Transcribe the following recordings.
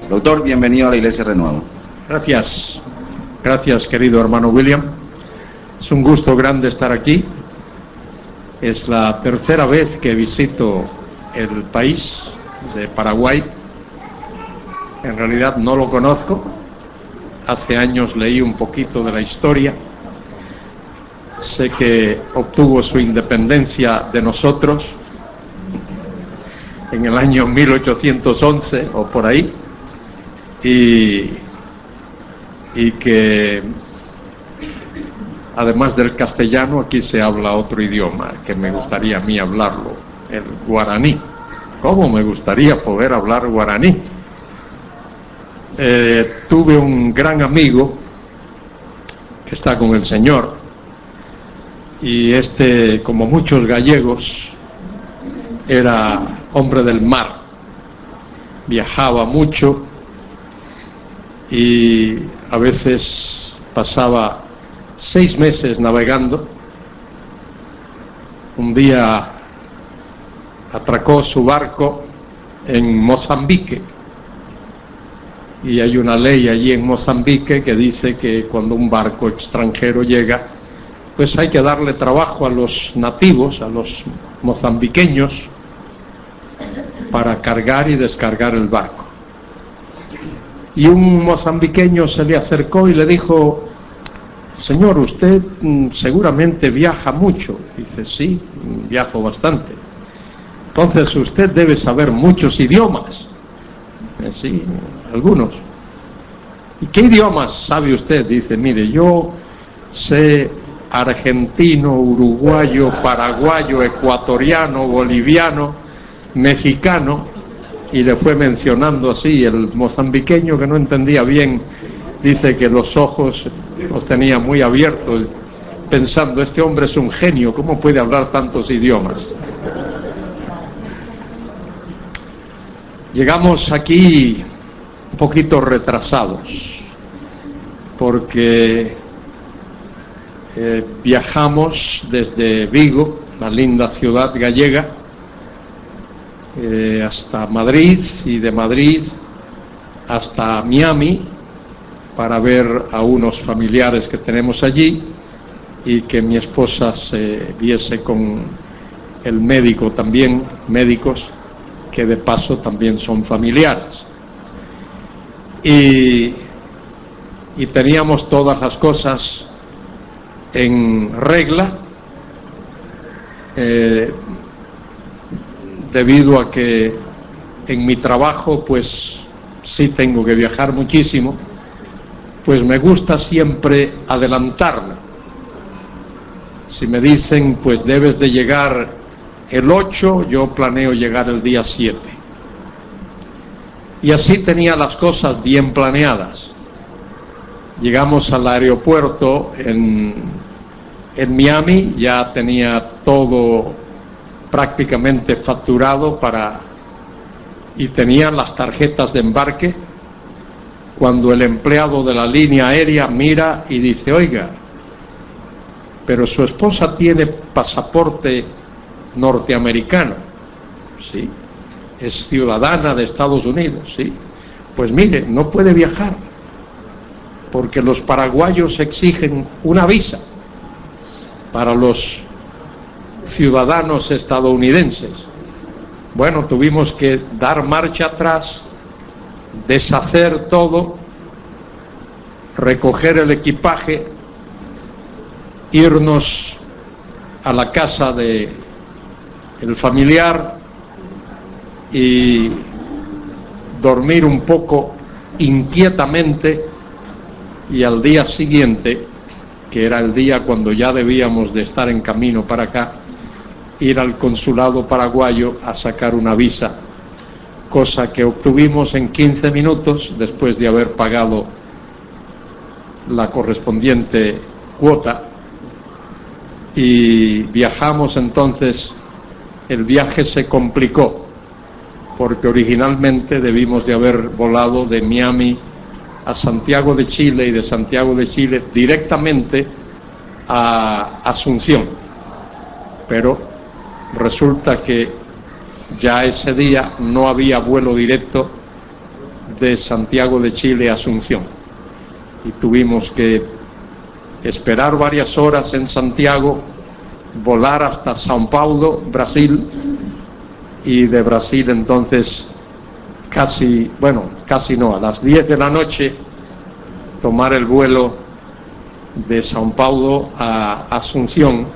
Doctor, bienvenido a la Iglesia Renuevo. Gracias. Gracias, querido hermano William. Es un gusto grande estar aquí. Es la tercera vez que visito el país de Paraguay. En realidad no lo conozco. Hace años leí un poquito de la historia. Sé que obtuvo su independencia de nosotros en el año 1811 o por ahí, y que además del castellano aquí se habla otro idioma que me gustaría a mí hablarlo, el guaraní. ¿Cómo me gustaría poder hablar guaraní? Tuve un gran amigo que está con el Señor, y como muchos gallegos, era hombre del mar, viajaba mucho y a veces pasaba 6 meses navegando. Un día atracó su barco en Mozambique, y hay una ley allí en Mozambique que dice que cuando un barco extranjero llega, pues hay que darle trabajo a los nativos, a los mozambiqueños, para cargar y descargar el barco. Y un mozambiqueño se le acercó y le dijo: señor, usted seguramente viaja mucho. Dice: sí, viajo bastante. Entonces usted debe saber muchos idiomas. Sí, algunos. ¿Y qué idiomas sabe usted? Dice: mire, yo sé argentino, uruguayo, paraguayo, ecuatoriano, boliviano, mexicano. Y le fue mencionando así. El mozambiqueño, que no entendía bien, dice que los ojos los tenía muy abiertos, pensando: este hombre es un genio, ¿cómo puede hablar tantos idiomas? Llegamos aquí un poquito retrasados, porque viajamos desde Vigo, la linda ciudad gallega, hasta Madrid, y de Madrid hasta Miami, para ver a unos familiares que tenemos allí, y que mi esposa se viese con el médico también, médicos que de paso también son familiares. Y teníamos todas las cosas en regla, debido a que en mi trabajo pues sí tengo que viajar muchísimo, pues me gusta siempre adelantarme. Si me dicen pues debes de llegar el 8, yo planeo llegar el día 7. Y así tenía las cosas bien planeadas. Llegamos al aeropuerto en Miami, ya tenía todo prácticamente facturado y tenía las tarjetas de embarque, cuando el empleado de la línea aérea mira y dice: oiga, pero su esposa tiene pasaporte norteamericano. Sí, es ciudadana de Estados Unidos. Sí, pues mire, no puede viajar porque los paraguayos exigen una visa para los ciudadanos estadounidenses. Bueno, tuvimos que dar marcha atrás, deshacer todo, recoger el equipaje, irnos a la casa de el familiar y dormir un poco inquietamente, y al día siguiente, que era el día cuando ya debíamos de estar en camino para acá, ir al consulado paraguayo a sacar una visa, cosa que obtuvimos en 15 minutos después de haber pagado la correspondiente cuota. Y viajamos entonces. El viaje se complicó porque originalmente debimos de haber volado de Miami a Santiago de Chile, y de Santiago de Chile directamente a Asunción, pero resulta que ya ese día no había vuelo directo de Santiago de Chile a Asunción. Y tuvimos que esperar varias horas en Santiago, volar hasta São Paulo, Brasil, y de Brasil entonces casi no, a las 10 de la noche tomar el vuelo de São Paulo a Asunción,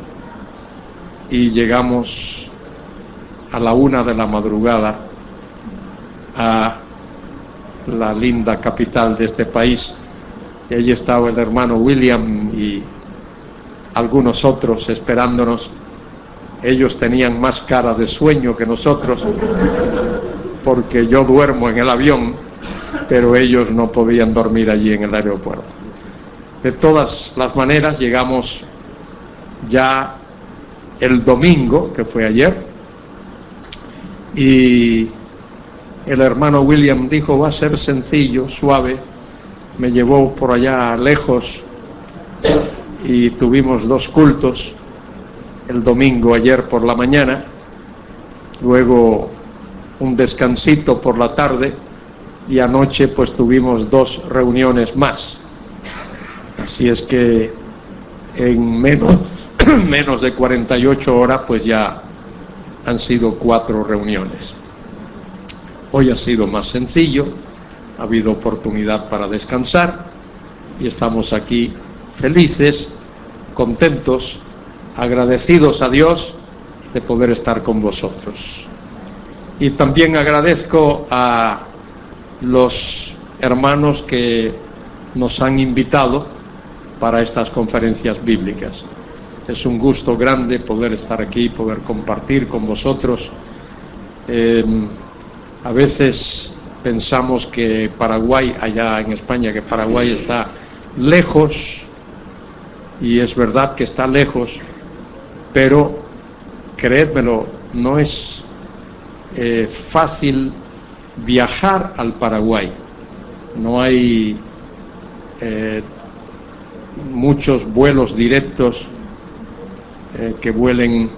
y llegamos a la 1 de la madrugada a la linda capital de este país. Y allí estaba el hermano William y algunos otros esperándonos. Ellos tenían más cara de sueño que nosotros, porque yo duermo en el avión, pero ellos no podían dormir allí en el aeropuerto. De todas las maneras, llegamos ya el domingo, que fue ayer, y el hermano William dijo: va a ser sencillo, suave. Me llevó por allá lejos y tuvimos 2 cultos el domingo, ayer por la mañana, luego un descansito por la tarde, y anoche pues tuvimos 2 reuniones más. Así es que en menos de 48 horas pues ya han sido 4 reuniones. Hoy ha sido más sencillo, ha habido oportunidad para descansar y estamos aquí felices, contentos, agradecidos a Dios de poder estar con vosotros. Y también agradezco a los hermanos que nos han invitado para estas conferencias bíblicas. Es un gusto grande poder estar aquí, poder compartir con vosotros. A veces pensamos que Paraguay, allá en España, que Paraguay está lejos, y es verdad que está lejos, pero creédmelo, no es fácil viajar al Paraguay. No hay muchos vuelos directos que vuelen,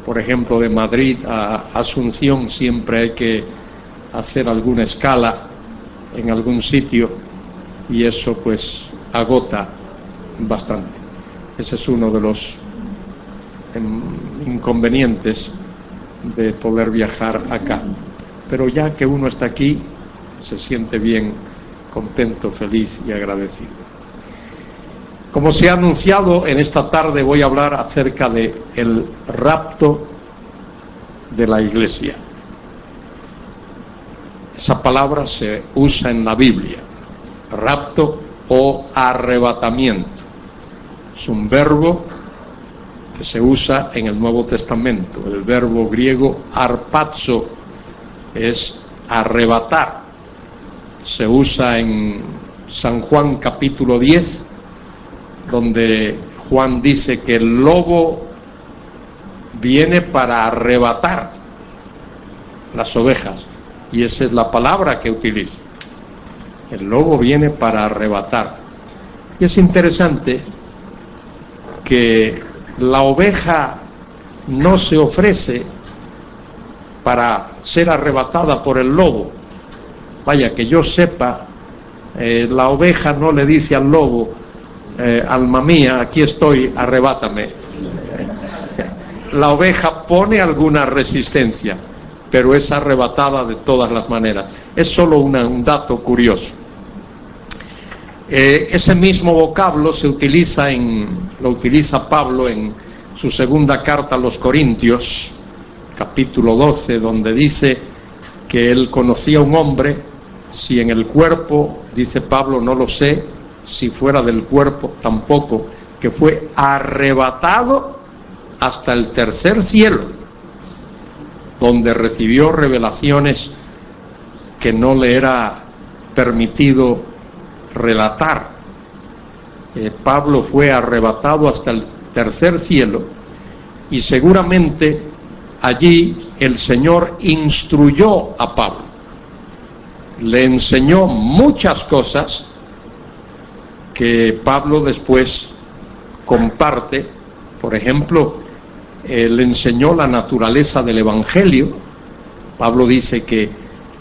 por ejemplo, de Madrid a Asunción. Siempre hay que hacer alguna escala en algún sitio, y eso pues agota bastante. Ese es uno de los inconvenientes de poder viajar acá. Pero ya que uno está aquí, se siente bien, contento, feliz y agradecido. Como se ha anunciado, en esta tarde voy a hablar acerca de el rapto de la iglesia. Esa palabra se usa en la Biblia, rapto o arrebatamiento. Es un verbo que se usa en el Nuevo Testamento. El verbo griego arpazo es arrebatar. Se usa en San Juan capítulo 10, donde Juan dice que el lobo viene para arrebatar las ovejas, y esa es la palabra que utiliza. El lobo viene para arrebatar. Y es interesante que la oveja no se ofrece para ser arrebatada por el lobo. Vaya, que yo sepa, la oveja no le dice al lobo: alma mía, aquí estoy, arrebátame. La oveja pone alguna resistencia, pero es arrebatada de todas las maneras. Es solo un dato curioso. Ese mismo vocablo lo utiliza Pablo en su segunda carta a los Corintios, capítulo 12, donde dice que él conocía a un hombre, si en el cuerpo, dice Pablo, no lo sé, si fuera del cuerpo tampoco, que fue arrebatado hasta el tercer cielo, donde recibió revelaciones que no le era permitido relatar. Pablo fue arrebatado hasta el tercer cielo, y seguramente allí el Señor instruyó a Pablo, le enseñó muchas cosas que Pablo después comparte. Por ejemplo, le enseñó la naturaleza del Evangelio. Pablo dice que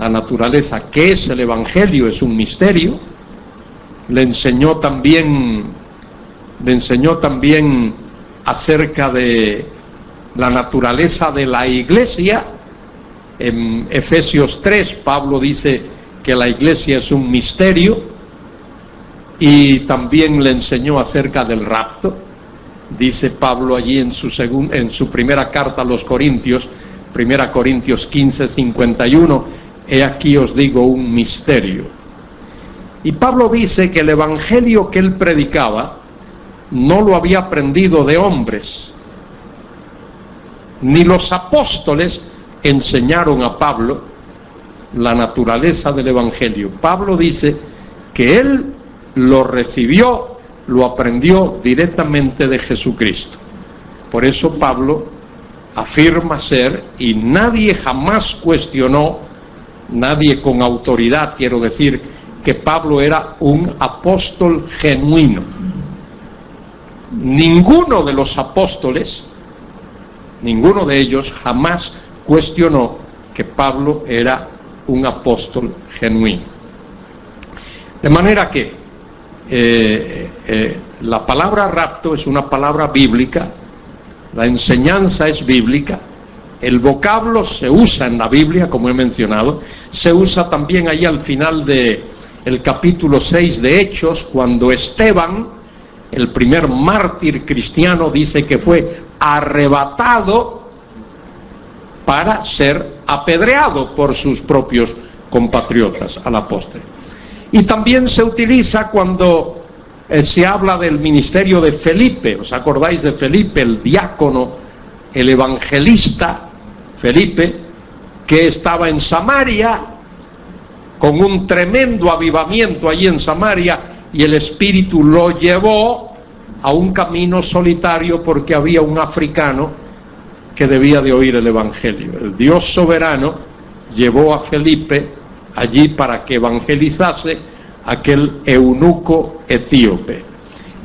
la naturaleza que es el Evangelio es un misterio. Le enseñó también acerca de la naturaleza de la iglesia. En Efesios 3, Pablo dice que la iglesia es un misterio, y también le enseñó acerca del rapto. Dice Pablo allí en su primera carta a los Corintios, 1 Corintios 15, 51, he aquí os digo un misterio. Y Pablo dice que el evangelio que él predicaba no lo había aprendido de hombres, ni los apóstoles enseñaron a Pablo la naturaleza del evangelio. Pablo dice que él lo recibió, lo aprendió directamente de Jesucristo. Por eso Pablo afirma ser, y nadie jamás cuestionó, nadie con autoridad, quiero decir, que Pablo era un apóstol genuino. Ninguno de los apóstoles, ninguno de ellos jamás cuestionó que Pablo era un apóstol genuino. De manera que la palabra rapto es una palabra bíblica, la enseñanza es bíblica, el vocablo se usa en la Biblia, como he mencionado, se usa también ahí al final del capítulo 6 de Hechos, cuando Esteban, el primer mártir cristiano, dice que fue arrebatado para ser apedreado por sus propios compatriotas a la postre. Y también se utiliza cuando se habla del ministerio de Felipe. ¿Os acordáis de Felipe, el diácono, el evangelista Felipe, que estaba en Samaria con un tremendo avivamiento allí en Samaria, y el Espíritu lo llevó a un camino solitario porque había un africano que debía de oír el evangelio? El Dios soberano llevó a Felipe allí para que evangelizase aquel eunuco etíope,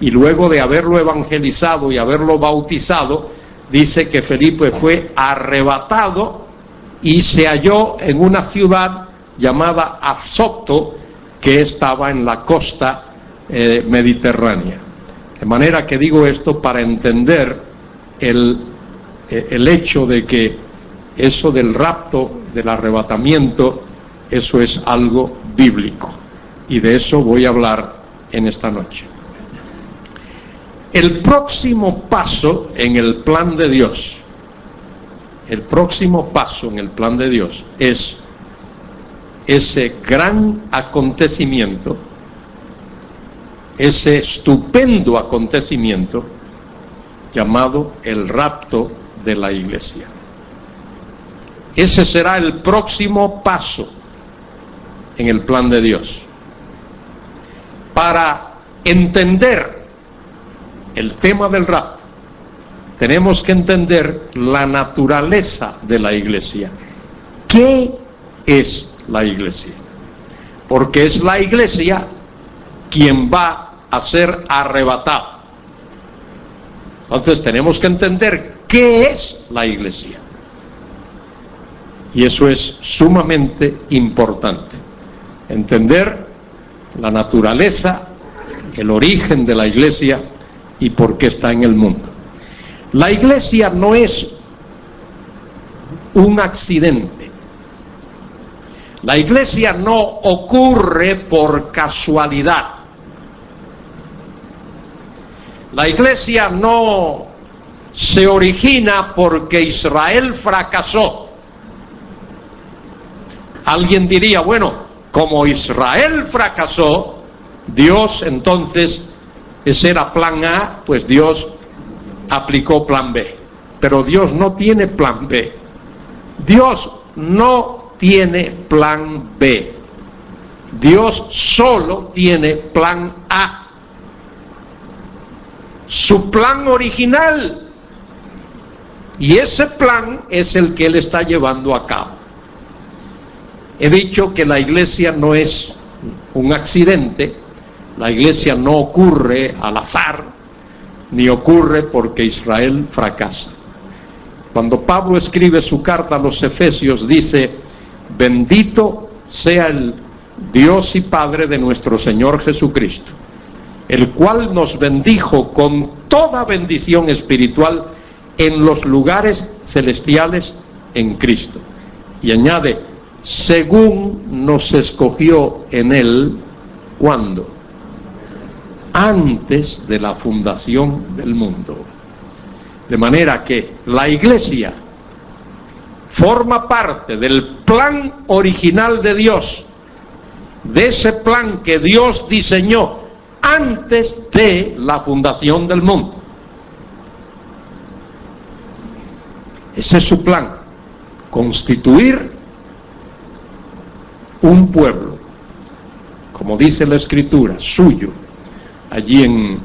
y luego de haberlo evangelizado y haberlo bautizado, dice que Felipe fue arrebatado y se halló en una ciudad llamada Azoto, que estaba en la costa mediterránea. De manera que digo esto para entender el hecho de que eso del rapto, del arrebatamiento, eso es algo bíblico, y de eso voy a hablar en esta noche. El próximo paso en el plan de Dios, es ese gran acontecimiento, ese estupendo acontecimiento llamado el rapto de la iglesia. Ese será el próximo paso en el plan de Dios. Para entender el tema del rapto, tenemos que entender la naturaleza de la iglesia. ¿Qué es la iglesia? Porque es la iglesia quien va a ser arrebatado. Entonces tenemos que entender qué es la iglesia. Y eso es sumamente importante. Entender la naturaleza, el origen de la iglesia y por qué está en el mundo. La iglesia no es un accidente. La iglesia no ocurre por casualidad. La iglesia no se origina porque Israel fracasó. Alguien diría, bueno, como Israel fracasó, Dios entonces, ese era plan A, pues Dios aplicó plan B. Pero Dios no tiene plan B. Dios no tiene plan B. Dios solo tiene plan A. Su plan original. Y ese plan es el que Él está llevando a cabo. He dicho que la iglesia no es un accidente, la iglesia no ocurre al azar, ni ocurre porque Israel fracasa. Cuando Pablo escribe su carta a los Efesios, dice: bendito sea el Dios y Padre de nuestro Señor Jesucristo, el cual nos bendijo con toda bendición espiritual en los lugares celestiales en Cristo. Y añade, según nos escogió en Él, ¿cuándo? Antes de la fundación del mundo. De manera que la Iglesia forma parte del plan original de Dios, de ese plan que Dios diseñó antes de la fundación del mundo. Ese es su plan, constituir un pueblo, como dice la Escritura, suyo, allí en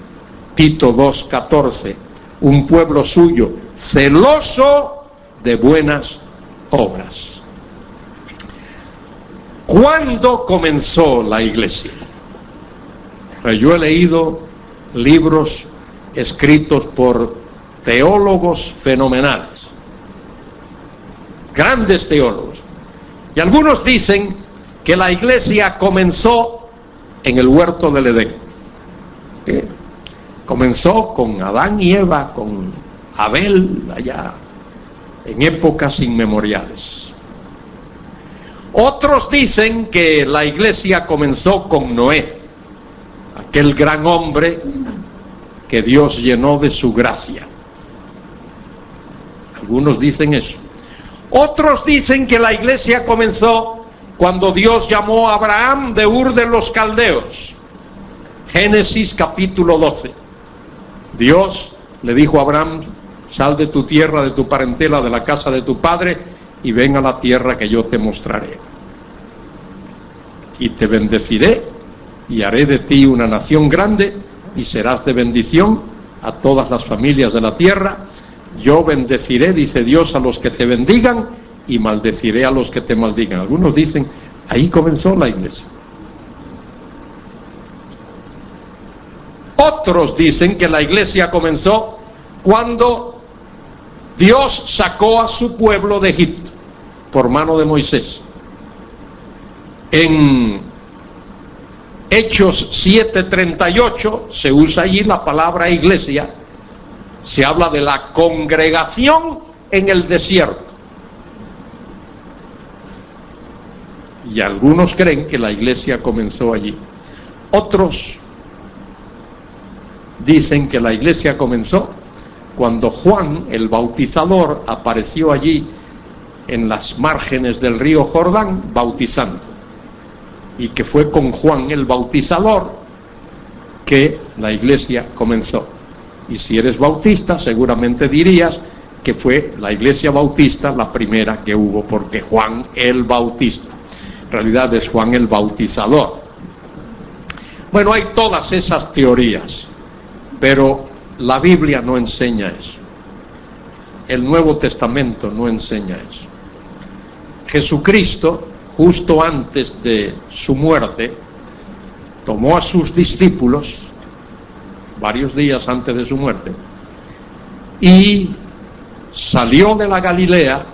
Tito 2:14, un pueblo suyo, celoso de buenas obras. ¿Cuándo comenzó la Iglesia? Yo he leído libros escritos por teólogos fenomenales, grandes teólogos, y algunos dicen que la Iglesia comenzó en el huerto del Edén. Comenzó con Adán y Eva, con Abel, allá en épocas inmemoriales. Otros dicen que la Iglesia comenzó con Noé, aquel gran hombre que Dios llenó de su gracia. Algunos dicen eso. Otros dicen que la Iglesia comenzó cuando Dios llamó a Abraham de Ur de los Caldeos. Génesis capítulo 12. Dios le dijo a Abraham, sal de tu tierra, de tu parentela, de la casa de tu padre, y ven a la tierra que yo te mostraré. Y te bendeciré, y haré de ti una nación grande, y serás de bendición a todas las familias de la tierra. Yo bendeciré, dice Dios, a los que te bendigan, y maldeciré a los que te maldigan. Algunos dicen, ahí comenzó la Iglesia. Otros dicen que la Iglesia comenzó cuando Dios sacó a su pueblo de Egipto por mano de Moisés. En Hechos 7:38 se usa allí la palabra iglesia. Se habla de la congregación en el desierto. Y algunos creen que la Iglesia comenzó allí. Otros dicen que la Iglesia comenzó cuando Juan el Bautizador apareció allí en las márgenes del río Jordán bautizando, y que fue con Juan el Bautizador que la Iglesia comenzó. Y si eres bautista, seguramente dirías que fue la Iglesia Bautista la primera que hubo, porque Juan el Bautista, en realidad es Juan el Bautizador. Bueno, hay todas esas teorías, pero la Biblia no enseña eso. El Nuevo Testamento no enseña eso. Jesucristo, justo antes de su muerte, tomó a sus discípulos, varios días antes de su muerte, y salió de la Galilea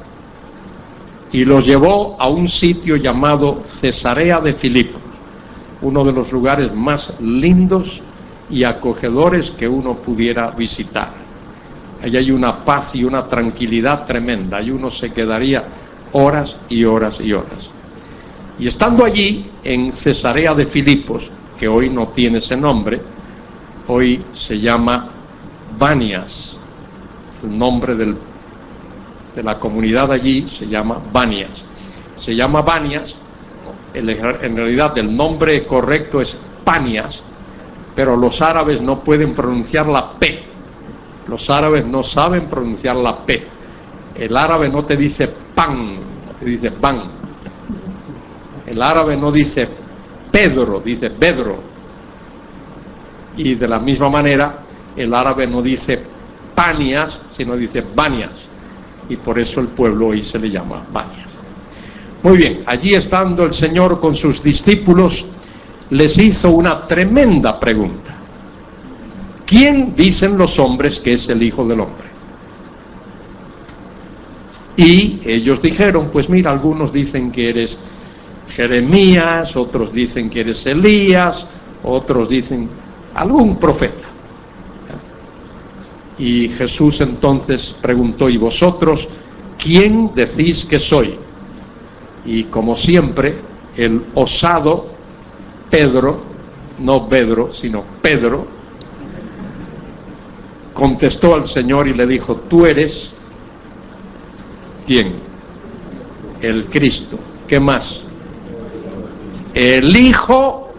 y los llevó a un sitio llamado Cesarea de Filipo, uno de los lugares más lindos y acogedores que uno pudiera visitar. Allí hay una paz y una tranquilidad tremenda, y uno se quedaría horas y horas y horas. Y estando allí en Cesarea de Filipos, que hoy no tiene ese nombre, hoy se llama Banias, el nombre de la comunidad allí se llama Banias. Se llama Banias, en realidad el nombre correcto es Panias, pero los árabes no pueden pronunciar la P. Los árabes no saben pronunciar la P. El árabe no te dice pan, te dice pan. El árabe no dice Pedro, dice Bedro. Y de la misma manera, el árabe no dice Panias, sino dice Banias. Y por eso el pueblo hoy se le llama Banias. Muy bien, allí estando el Señor con sus discípulos, les hizo una tremenda pregunta. ¿Quién dicen los hombres que es el Hijo del Hombre? Y ellos dijeron, pues mira, algunos dicen que eres Jeremías, otros dicen que eres Elías, otros dicen algún profeta. Y Jesús entonces preguntó: ¿y vosotros quién decís que soy? Y como siempre, el osado Pedro, no Pedro, sino Pedro, contestó al Señor y le dijo: tú eres, ¿quién? El Cristo. ¿Qué más? El Hijo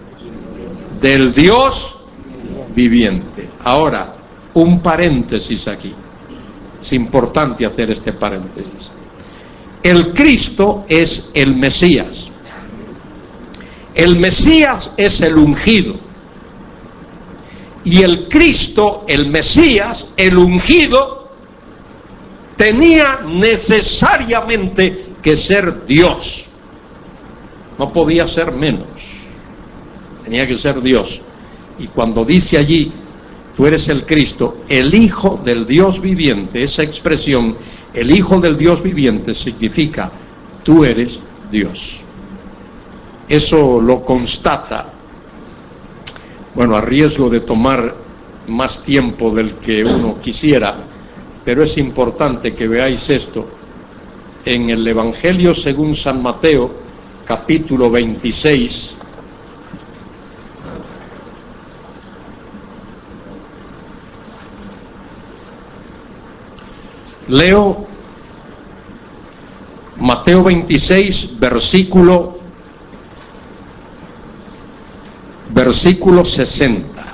del Dios viviente. Ahora, un paréntesis aquí. Es importante hacer este paréntesis. El Cristo es el Mesías. El Mesías es el ungido. Y el Cristo, el Mesías, el ungido, tenía necesariamente que ser Dios. No podía ser menos. Tenía que ser Dios. Y cuando dice allí: tú eres el Cristo, el Hijo del Dios viviente, esa expresión, el Hijo del Dios viviente, significa: tú eres Dios. Eso lo constata, bueno, a riesgo de tomar más tiempo del que uno quisiera, pero es importante que veáis esto. En el Evangelio según San Mateo, capítulo 26, leo Mateo 26, versículo 60.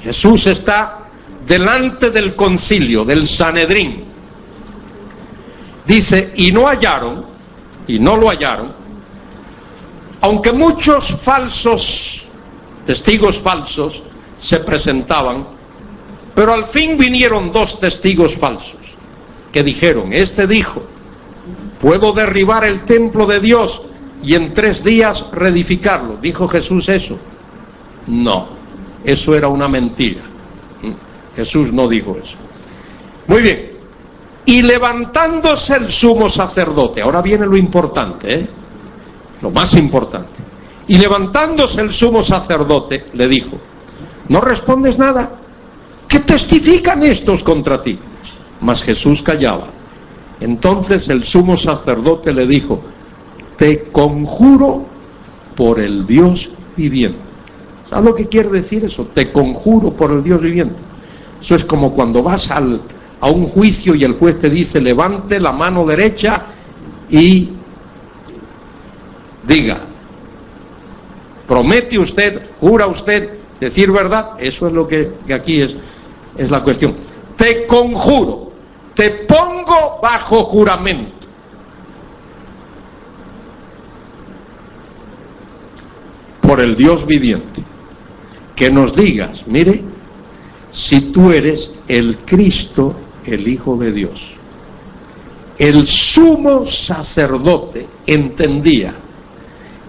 Jesús está delante del concilio, del Sanedrín. Dice: y no hallaron, y no lo hallaron, aunque muchos falsos, testigos falsos, se presentaban, pero al fin vinieron 2 testigos falsos, que dijeron: este dijo: puedo derribar el templo de Dios y en 3 días reedificarlo. ¿Dijo Jesús eso? No, eso era una mentira. Jesús no dijo eso. Muy bien. Y levantándose el sumo sacerdote, ahora viene lo importante, lo más importante. Y levantándose el sumo sacerdote, le dijo: ¿no respondes nada? ¿Qué testifican estos contra ti? Mas Jesús callaba. Entonces el sumo sacerdote le dijo: te conjuro por el Dios viviente. ¿Sabes lo que quiere decir eso? Te conjuro por el Dios viviente. Eso es como cuando vas a un juicio y el juez te dice: levante la mano derecha y diga, ¿promete usted, jura usted decir verdad? Eso es lo que aquí es la cuestión. Te conjuro, te pongo bajo juramento. Por el Dios viviente, que nos digas, mire, si tú eres el Cristo, el Hijo de Dios. El sumo sacerdote entendía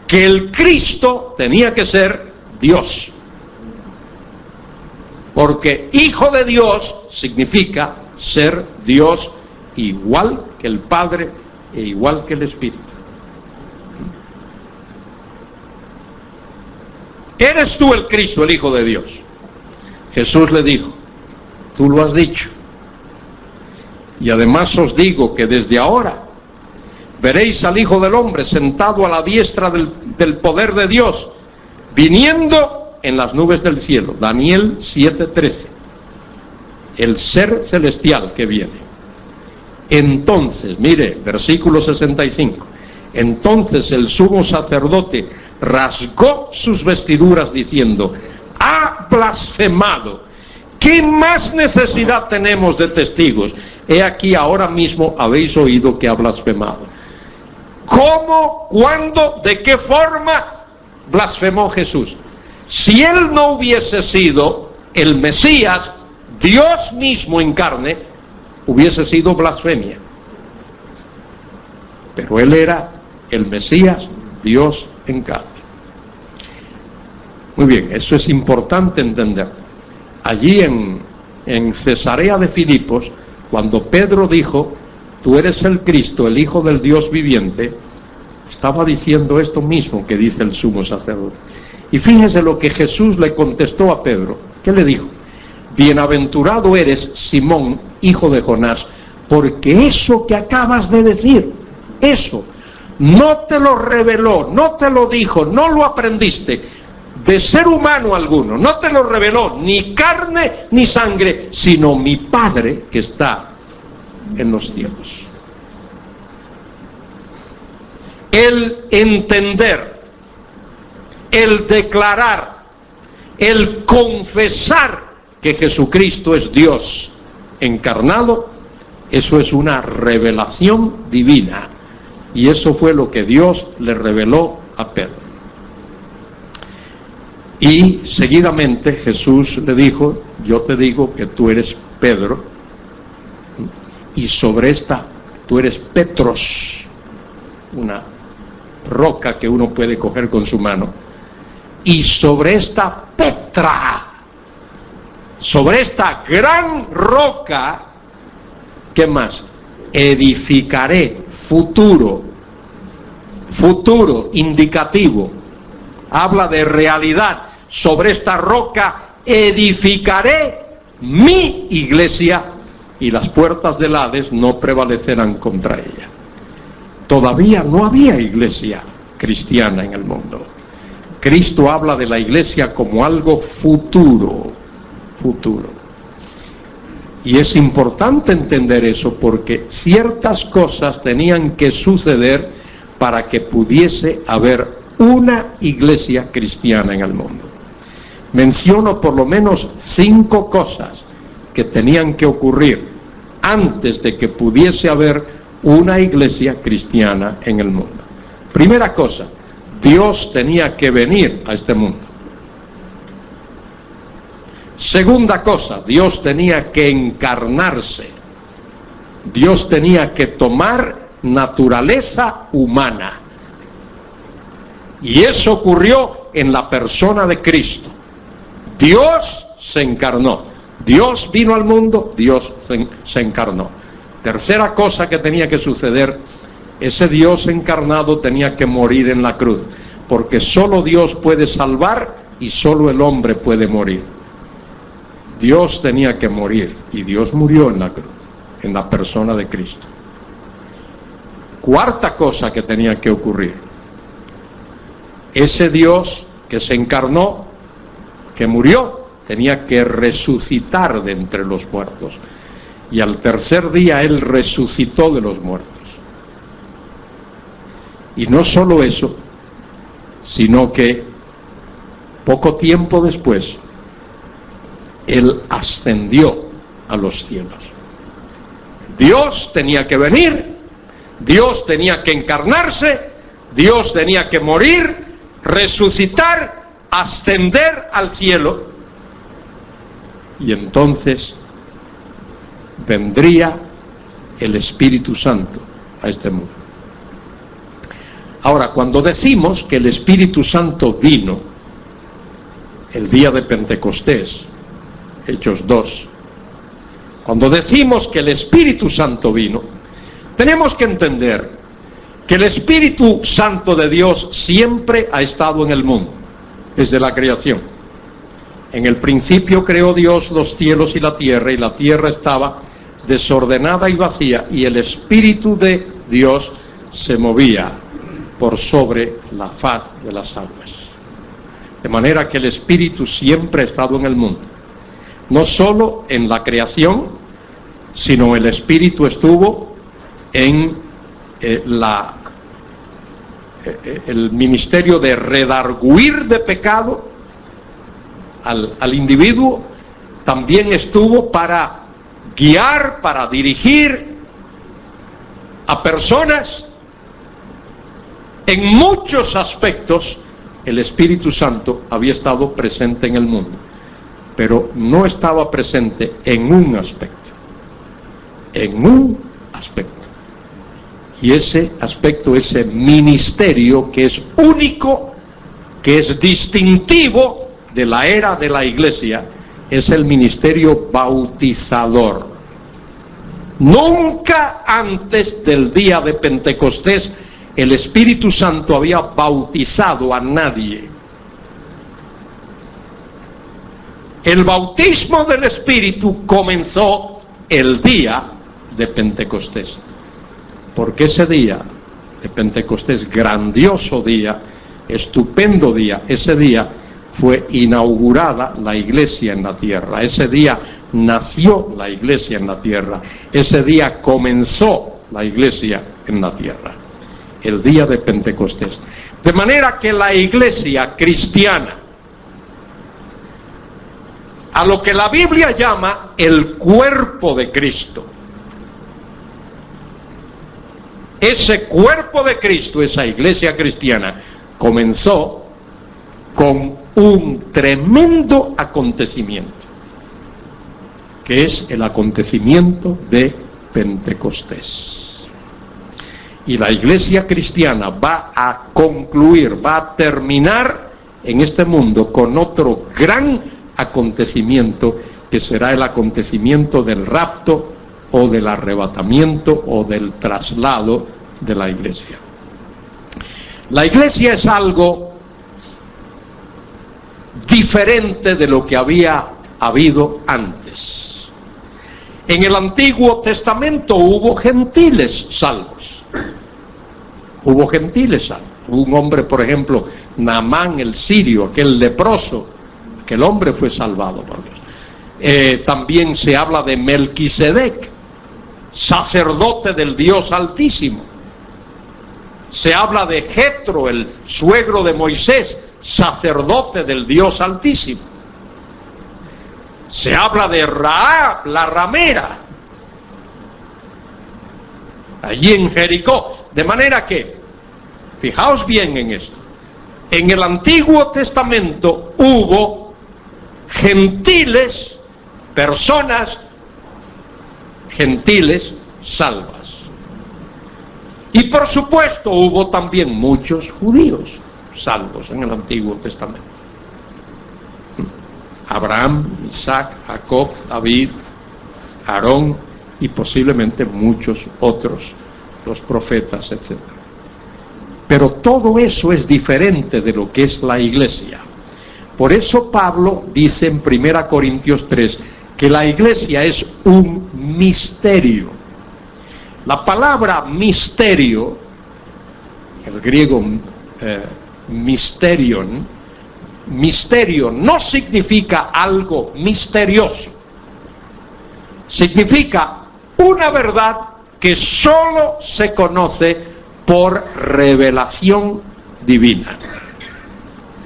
que el Cristo tenía que ser Dios, porque Hijo de Dios significa ser Dios igual que el Padre e igual que el Espíritu. ¿Eres tú el Cristo, el Hijo de Dios? Jesús le dijo: tú lo has dicho. Y además os digo que desde ahora veréis al Hijo del Hombre sentado a la diestra del poder de Dios, viniendo en las nubes del cielo. Daniel 7:13. El ser celestial que viene. Entonces, mire, versículo 65. Entonces el sumo sacerdote rasgó sus vestiduras diciendo: ha blasfemado. ¿Qué más necesidad tenemos de testigos? He aquí, ahora mismo habéis oído que ha blasfemado. ¿Cómo? ¿Cuándo? ¿De qué forma blasfemó Jesús? Si él no hubiese sido el Mesías, Dios mismo en carne, hubiese sido blasfemia. Pero él era el Mesías, Dios en carne. Muy bien, eso es importante entender. Allí en Cesarea de Filipos, cuando Pedro dijo, tú eres el Cristo, el Hijo del Dios viviente, estaba diciendo esto mismo que dice el sumo sacerdote. Y fíjese lo que Jesús le contestó a Pedro. ¿Qué le dijo? Bienaventurado eres, Simón, hijo de Jonás, porque eso que acabas de decir, eso, no te lo reveló, no te lo dijo, no lo aprendiste de ser humano alguno, no te lo reveló ni carne ni sangre, sino mi Padre que está en los cielos. El entender, el declarar, el confesar que Jesucristo es Dios encarnado, eso es una revelación divina. Y eso fue lo que Dios le reveló a Pedro. Y seguidamente Jesús le dijo, yo te digo que tú eres Pedro, y sobre esta, tú eres Petros, una roca que uno puede coger con su mano, y sobre esta Petra, sobre esta gran roca, ¿qué más? Edificaré, futuro, indicativo, habla de realidad, sobre esta roca edificaré mi iglesia y las puertas del Hades no prevalecerán contra ella. Todavía no había iglesia cristiana en el mundo. Cristo habla de la iglesia como algo futuro. Y es importante entender eso porque ciertas cosas tenían que suceder para que pudiese haber una iglesia cristiana en el mundo. Menciono por lo menos 5 cosas que tenían que ocurrir antes de que pudiese haber una iglesia cristiana en el mundo. Primera cosa, Dios tenía que venir a este mundo. Segunda cosa, Dios tenía que encarnarse. Dios tenía que tomar naturaleza humana. Y eso ocurrió en la persona de Cristo. Dios se encarnó. Dios vino al mundo, Dios se encarnó. Tercera cosa que tenía que suceder, ese Dios encarnado tenía que morir en la cruz, porque solo Dios puede salvar y solo el hombre puede morir. Dios tenía que morir y Dios murió en la cruz, en la persona de Cristo. Cuarta cosa que tenía que ocurrir, ese Dios que se encarnó, que murió, tenía que resucitar de entre los muertos. Y al tercer día Él resucitó de los muertos. Y no solo eso, sino que poco tiempo después, Él ascendió a los cielos. Dios tenía que venir, Dios tenía que encarnarse, Dios tenía que morir, resucitar, ascender al cielo, y entonces vendría el Espíritu Santo a este mundo. Ahora, cuando decimos que el Espíritu Santo vino el día de Pentecostés, Hechos 2, cuando decimos que el Espíritu Santo vino, tenemos que entender que el Espíritu Santo de Dios siempre ha estado en el mundo, desde la creación. En el principio creó Dios los cielos y la tierra estaba desordenada y vacía, y el Espíritu de Dios se movía por sobre la faz de las aguas. De manera que el Espíritu siempre ha estado en el mundo. No solo en la creación, sino el Espíritu estuvo en el ministerio de redarguir de pecado al individuo, también estuvo para guiar, para dirigir a personas. En muchos aspectos el Espíritu Santo había estado presente en el mundo, pero no estaba presente en un aspecto. Y ese aspecto, ese ministerio que es único, que es distintivo de la era de la iglesia es el ministerio bautizador. Nunca antes del día de Pentecostés el Espíritu Santo había bautizado a nadie. El bautismo del Espíritu comenzó el día de Pentecostés, porque ese día de Pentecostés, grandioso día, estupendo día, ese día fue inaugurada la iglesia en la tierra, ese día nació la iglesia en la tierra, ese día comenzó la iglesia en la tierra, el día de Pentecostés. De manera que la iglesia cristiana, a lo que la Biblia llama el cuerpo de Cristo, ese cuerpo de Cristo, esa iglesia cristiana, comenzó con un tremendo acontecimiento, que es el acontecimiento de Pentecostés. Y la iglesia cristiana va a concluir, va a terminar en este mundo con otro gran acontecimiento, que será el acontecimiento del rapto o del arrebatamiento o del traslado de la iglesia. La iglesia es algo diferente de lo que había habido antes. En el Antiguo Testamento hubo gentiles salvos. Hubo gentiles salvos. Un hombre, por ejemplo, Naamán el sirio, aquel leproso, aquel hombre fue salvado por Dios. También se habla de Melquisedec, sacerdote del Dios Altísimo. Se habla de Jetro, el suegro de Moisés, sacerdote del Dios Altísimo. Se habla de Rahab, la ramera, allí en Jericó. De manera que, fijaos bien en esto, en el Antiguo Testamento hubo gentiles, personas gentiles salvas. Y por supuesto hubo también muchos judíos salvos en el Antiguo Testamento. Abraham, Isaac, Jacob, David, Aarón y posiblemente muchos otros, los profetas, etc. Pero todo eso es diferente de lo que es la iglesia. Por eso Pablo dice en 1 Corintios 3 que la iglesia es un misterio. La palabra misterio, el griego misterion, misterio no significa algo misterioso. Significa una verdad que solo se conoce por revelación divina.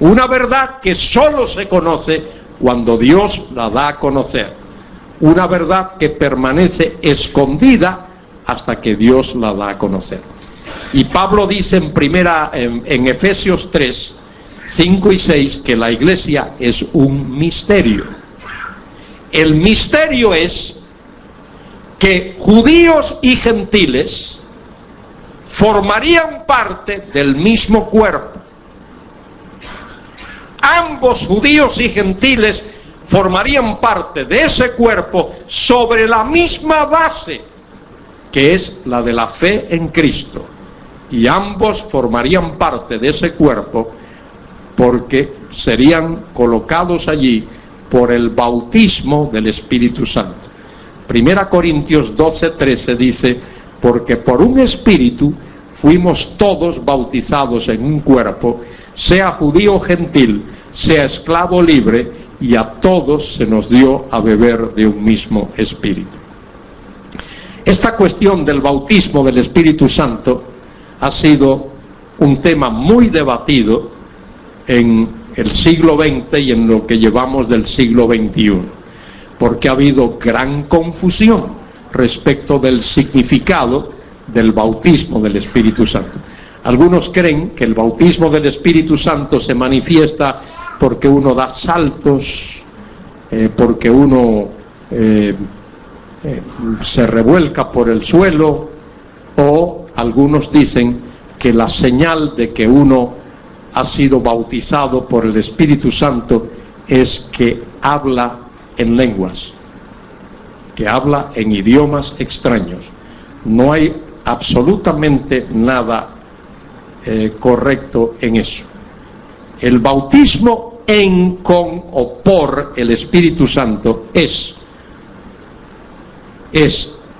Una verdad que solo se conoce cuando Dios la da a conocer. Una verdad que permanece escondida hasta que Dios la da a conocer. Y Pablo dice en Efesios 3, 5 y 6 que la iglesia es un misterio. El misterio es que judíos y gentiles formarían parte del mismo cuerpo. Ambos, judíos y gentiles, formarían parte de ese cuerpo sobre la misma base, que es la de la fe en Cristo. Y ambos formarían parte de ese cuerpo porque serían colocados allí por el bautismo del Espíritu Santo. 1 Corintios 12:13 dice: porque por un espíritu fuimos todos bautizados en un cuerpo, sea judío o gentil, sea esclavo o libre, y a todos se nos dio a beber de un mismo espíritu. Esta cuestión del bautismo del Espíritu Santo ha sido un tema muy debatido en el siglo XX y en lo que llevamos del siglo XXI, porque ha habido gran confusión respecto del significado del bautismo del Espíritu Santo. Algunos creen que el bautismo del Espíritu Santo se manifiesta porque uno da saltos, porque uno se revuelca por el suelo, o algunos dicen que la señal de que uno ha sido bautizado por el Espíritu Santo es que habla en lenguas, que habla en idiomas extraños. No hay absolutamente nada correcto en eso. El bautismo en, con o por el Espíritu Santo es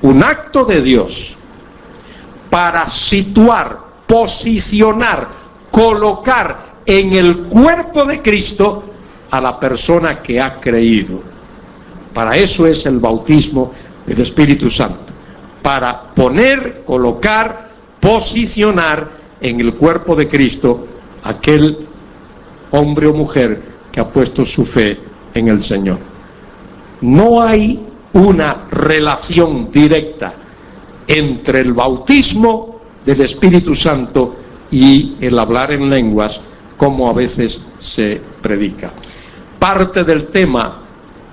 un acto de Dios para situar, posicionar, colocar en el cuerpo de Cristo a la persona que ha creído. Para eso es el bautismo del Espíritu Santo, para poner, colocar, posicionar en el cuerpo de Cristo aquel hombre o mujer que ha puesto su fe en el Señor. No hay una relación directa entre el bautismo del Espíritu Santo y el hablar en lenguas, como a veces se predica. Parte del tema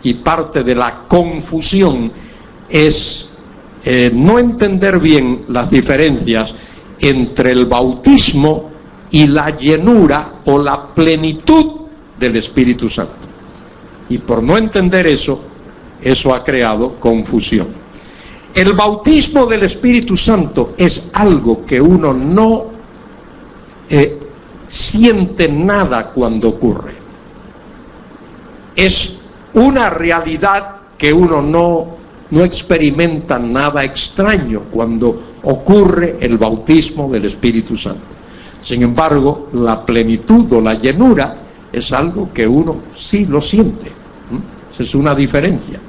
y parte de la confusión es no entender bien las diferencias entre el bautismo y la llenura o la plenitud del Espíritu Santo. Y por no entender eso ha creado confusión. El bautismo del Espíritu Santo es algo que uno no siente nada cuando ocurre. Es una realidad que uno no experimenta nada extraño cuando ocurre el bautismo del Espíritu Santo. Sin embargo, la plenitud o la llenura es algo que uno sí lo siente. Esa es una diferencia.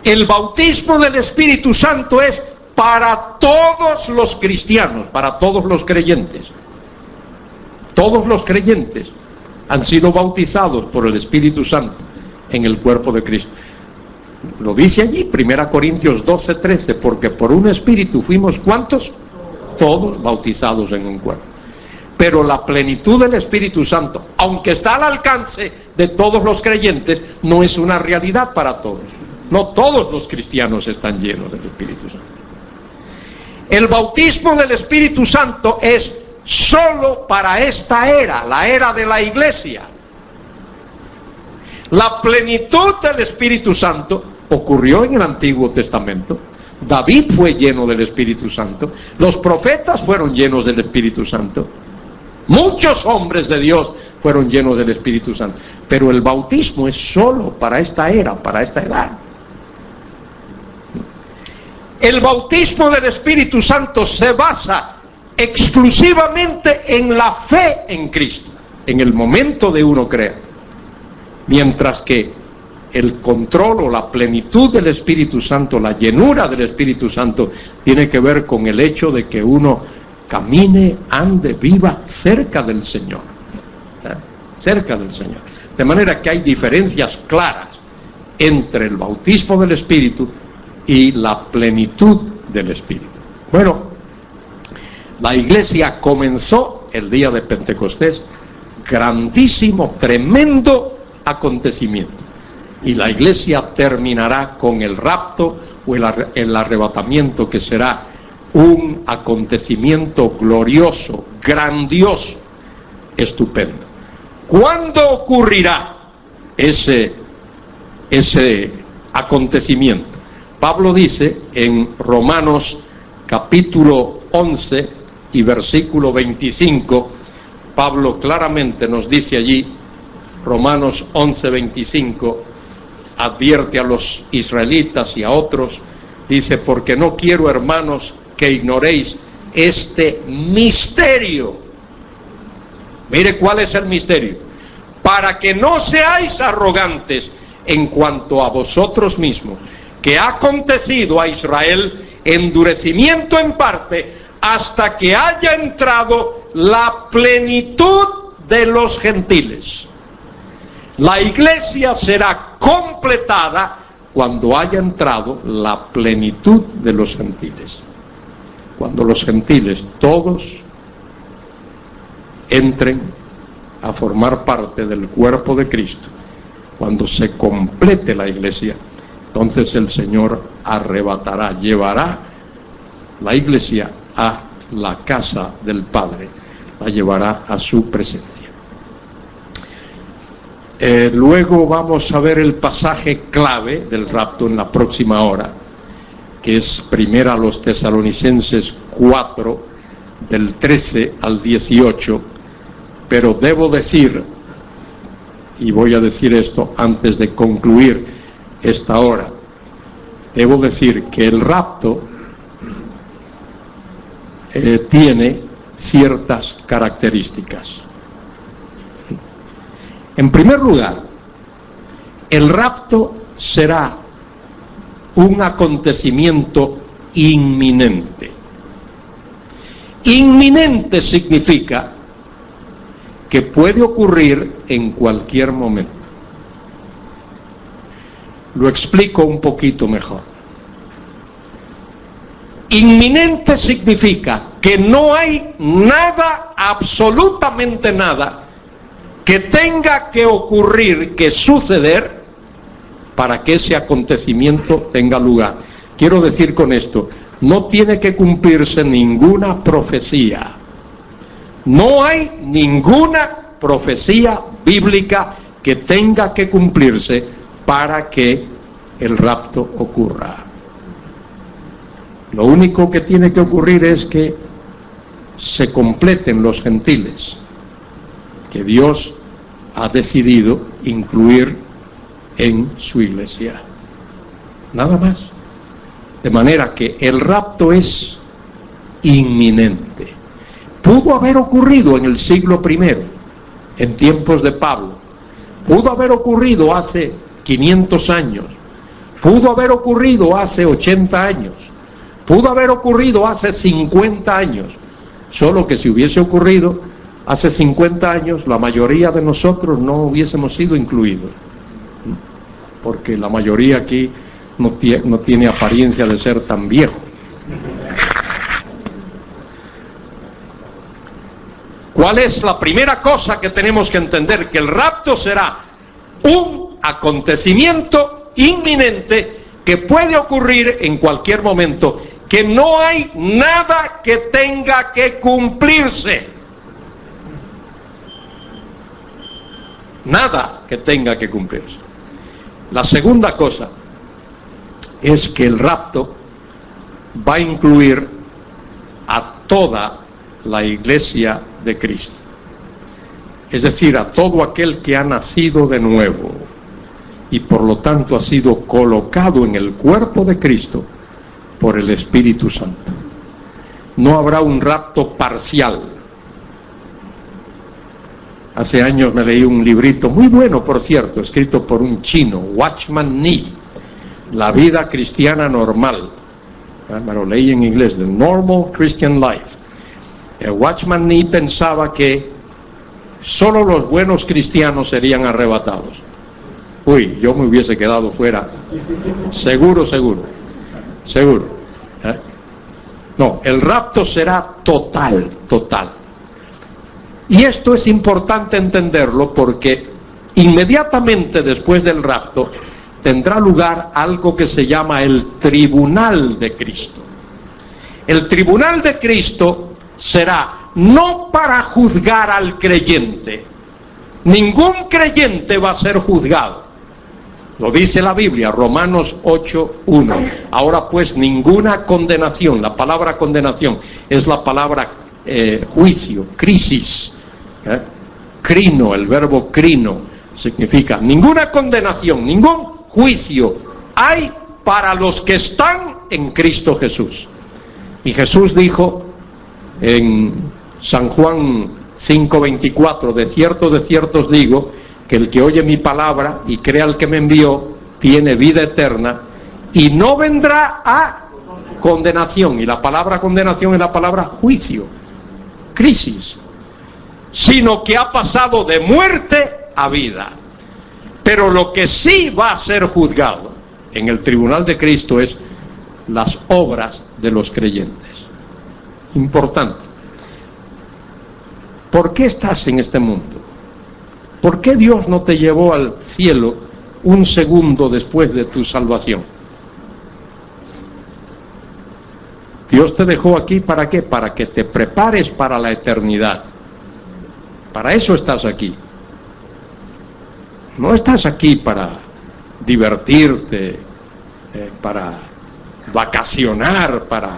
El bautismo del Espíritu Santo es para todos los cristianos, para todos los creyentes. Todos los creyentes han sido bautizados por el Espíritu Santo en el cuerpo de Cristo. Lo dice allí, 1 Corintios 12:13, porque por un Espíritu fuimos, ¿cuántos? Todos bautizados en un cuerpo. Pero la plenitud del Espíritu Santo, aunque está al alcance de todos los creyentes, no es una realidad para todos. No todos los cristianos están llenos del Espíritu Santo. El bautismo del Espíritu Santo es solo para esta era, la era de la iglesia. La plenitud del Espíritu Santo ocurrió en el Antiguo Testamento. David fue lleno del Espíritu Santo. Los profetas fueron llenos del Espíritu Santo. Muchos hombres de Dios fueron llenos del Espíritu Santo. Pero el bautismo es solo para esta era, para esta edad. El bautismo del Espíritu Santo se basa exclusivamente en la fe en Cristo, en el momento de uno creer. Mientras que el control o la plenitud del Espíritu Santo, la llenura del Espíritu Santo, tiene que ver con el hecho de que uno camine, ande, viva cerca del Señor. Cerca del Señor. De manera que hay diferencias claras entre el bautismo del Espíritu y la plenitud del Espíritu. Bueno, la iglesia comenzó el día de Pentecostés, grandísimo, tremendo acontecimiento. Y la iglesia terminará con el rapto o el arrebatamiento, que será un acontecimiento glorioso, grandioso, estupendo. ¿Cuándo ocurrirá ese acontecimiento? Pablo dice en Romanos capítulo 11 y versículo 25, Pablo claramente nos dice allí, Romanos 11:25, advierte a los israelitas y a otros, dice: porque no quiero, hermanos, que ignoréis este misterio. Mire cuál es el misterio: para que no seáis arrogantes en cuanto a vosotros mismos, que ha acontecido a Israel endurecimiento en parte, hasta que haya entrado la plenitud de los gentiles. La iglesia será completada cuando haya entrado la plenitud de los gentiles. Cuando los gentiles todos entren a formar parte del cuerpo de Cristo, cuando se complete la iglesia, entonces el Señor arrebatará, llevará la iglesia a la casa del Padre, la llevará a su presencia. Luego vamos a ver el pasaje clave del rapto en la próxima hora, que es primera a los Tesalonicenses 4, del 13 al 18, pero debo decir, y voy a decir esto antes de concluir esta hora, debo decir que el rapto tiene ciertas características. En primer lugar, el rapto será un acontecimiento inminente. Inminente significa que puede ocurrir en cualquier momento. Lo explico un poquito mejor. Inminente significa que no hay nada, absolutamente nada, que tenga que ocurrir, que suceder, para que ese acontecimiento tenga lugar. Quiero decir con esto, no tiene que cumplirse ninguna profecía. No hay ninguna profecía bíblica que tenga que cumplirse para que el rapto ocurra. Lo único que tiene que ocurrir es que se completen los gentiles, que Dios ha decidido incluir en su iglesia. Nada más. De manera que el rapto es inminente. Pudo haber ocurrido en el siglo I, en tiempos de Pablo. Pudo haber ocurrido hace 500 años. Pudo haber ocurrido hace 80 años. Pudo haber ocurrido hace 50 años. Solo que si hubiese ocurrido hace 50 años, la mayoría de nosotros no hubiésemos sido incluidos. Porque la mayoría aquí no tiene apariencia de ser tan viejo. ¿Cuál es la primera cosa que tenemos que entender? Que el rapto será un acontecimiento inminente que puede ocurrir en cualquier momento, que no hay nada que tenga que cumplirse. Nada que tenga que cumplirse. La segunda cosa es que el rapto va a incluir a toda la iglesia de Cristo, es decir, a todo aquel que ha nacido de nuevo y por lo tanto ha sido colocado en el cuerpo de Cristo por el Espíritu Santo. No habrá un rapto parcial. Hace años me leí un librito muy bueno, por cierto, escrito por un chino, Watchman Nee, La vida cristiana normal. Me lo leí en inglés, The Normal Christian Life. Watchman Nee pensaba que solo los buenos cristianos serían arrebatados. Uy, yo me hubiese quedado fuera. Seguro. No, el rapto será total. Y esto es importante entenderlo porque inmediatamente después del rapto tendrá lugar algo que se llama el tribunal de Cristo. El tribunal de Cristo será no para juzgar al creyente. Ningún creyente va a ser juzgado. Lo dice la Biblia, Romanos 8:1. Ahora pues ninguna condenación. La palabra condenación es la palabra juicio, crisis. Crino, el verbo crino significa ninguna condenación, ningún juicio hay para los que están en Cristo Jesús. Y Jesús dijo en San Juan 5:24, de cierto os digo, que el que oye mi palabra y crea al que me envió, tiene vida eterna, y no vendrá a condenación. Y la palabra condenación es la palabra juicio, crisis, sino que ha pasado de muerte a vida. Pero lo que sí va a ser juzgado en el tribunal de Cristo es las obras de los creyentes. Importante. ¿Por qué estás en este mundo? ¿Por qué Dios no te llevó al cielo un segundo después de tu salvación? Dios te dejó aquí, ¿para qué? Para que te prepares para la eternidad. Para eso estás aquí. No estás aquí para divertirte, para vacacionar, para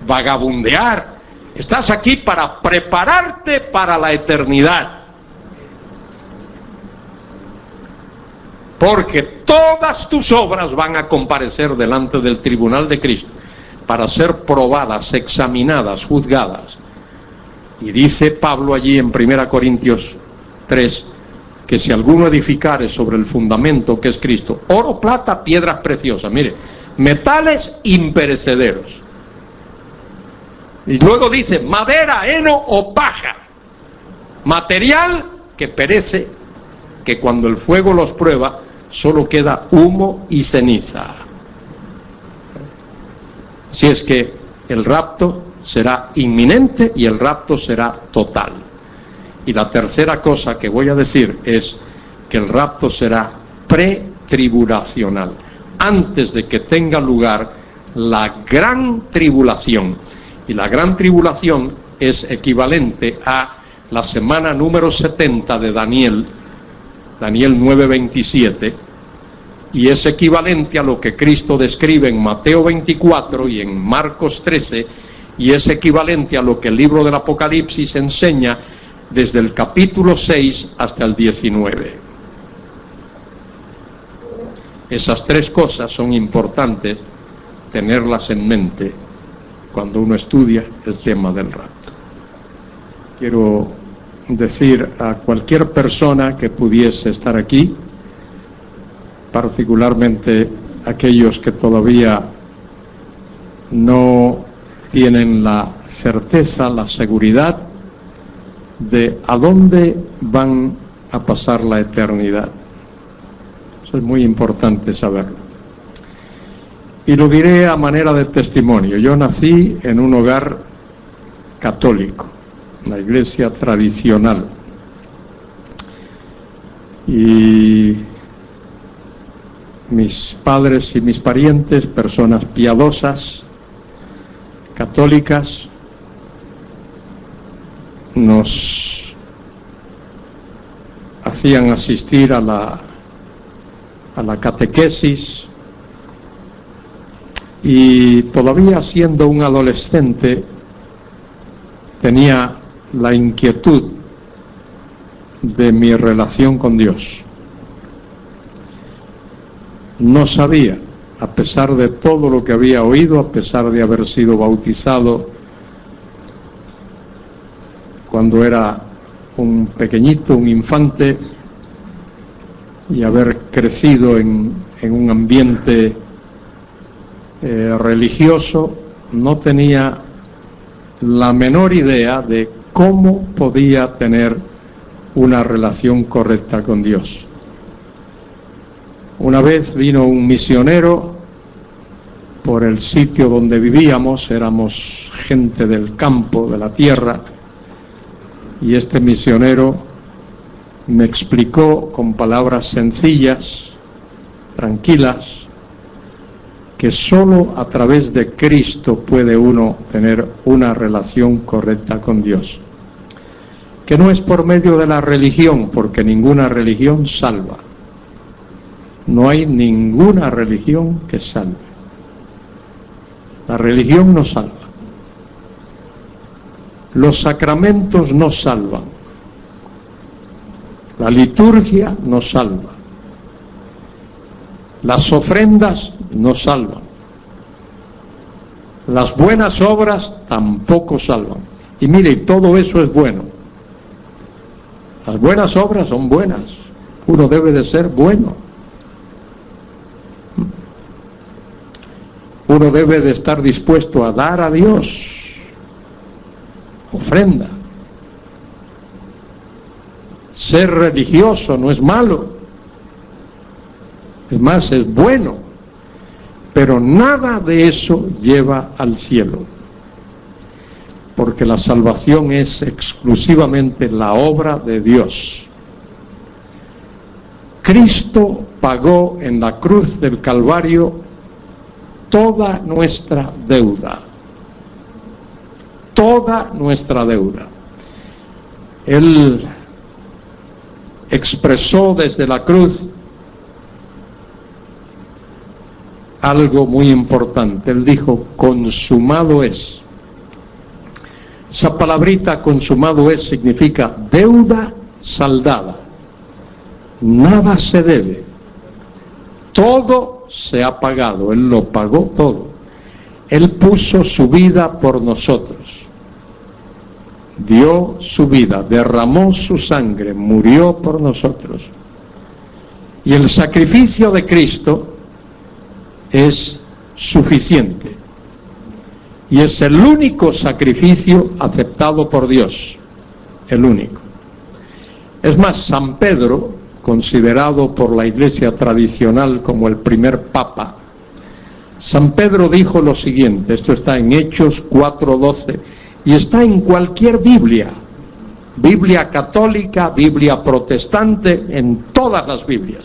vagabundear. Estás aquí para prepararte para la eternidad. Porque todas tus obras van a comparecer delante del tribunal de Cristo para ser probadas, examinadas, juzgadas. Y dice Pablo allí en 1 Corintios 3, que si alguno edificare sobre el fundamento que es Cristo, oro, plata, piedras preciosas, mire, metales imperecederos. Y luego dice, madera, heno o paja, material que perece, que cuando el fuego los prueba, solo queda humo y ceniza. Si es que el rapto será inminente y el rapto será total. Y la tercera cosa que voy a decir es que el rapto será pretribulacional, antes de que tenga lugar la gran tribulación. Y la gran tribulación es equivalente a la semana número 70 de Daniel 9:27, y es equivalente a lo que Cristo describe en Mateo 24 y en Marcos 13, y es equivalente a lo que el libro del Apocalipsis enseña desde el capítulo 6 hasta el 19. Esas tres cosas son importantes tenerlas en mente cuando uno estudia el tema del rapto. Quiero decir a cualquier persona que pudiese estar aquí, particularmente aquellos que todavía no tienen la certeza, la seguridad de a dónde van a pasar la eternidad. Eso es muy importante saberlo. Y lo diré a manera de testimonio. Yo nací en un hogar católico, la iglesia tradicional. Y mis padres y mis parientes, personas piadosas, católicas, nos hacían asistir a la catequesis, y todavía siendo un adolescente tenía la inquietud de mi relación con Dios. No sabía, a pesar de todo lo que había oído, a pesar de haber sido bautizado cuando era un pequeñito, un infante, y haber crecido en un ambiente religioso, no tenía la menor idea de cómo podía tener una relación correcta con Dios. Una vez vino un misionero por el sitio donde vivíamos, éramos gente del campo, de la tierra, y este misionero me explicó con palabras sencillas, tranquilas, que sólo a través de Cristo puede uno tener una relación correcta con Dios. Que no es por medio de la religión, porque ninguna religión salva. No hay ninguna religión que salve. La religión no salva. Los sacramentos no salvan. La liturgia no salva. Las ofrendas no salvan. Las buenas obras tampoco salvan. Y mire, todo eso es bueno. Las buenas obras son buenas. Uno debe de ser bueno. Uno debe de estar dispuesto a dar a Dios ofrenda. Ser religioso no es malo. Es más, es bueno. Pero nada de eso lleva al cielo. Porque la salvación es exclusivamente la obra de Dios. Cristo pagó en la cruz del Calvario toda nuestra deuda. Toda nuestra deuda. Él expresó desde la cruz algo muy importante. Él dijo, consumado es. Esa palabrita consumado es significa deuda saldada. Nada se debe. Todo se ha pagado. Él lo pagó todo. Él puso su vida por nosotros. Dio su vida, derramó su sangre, murió por nosotros. Y el sacrificio de Cristo es suficiente. Y es el único sacrificio aceptado por Dios. El único. Es más, San Pedro, considerado por la Iglesia tradicional como el primer papa, San Pedro dijo lo siguiente, esto está en Hechos 4:12, y está en cualquier Biblia, Biblia católica, Biblia protestante, en todas las Biblias.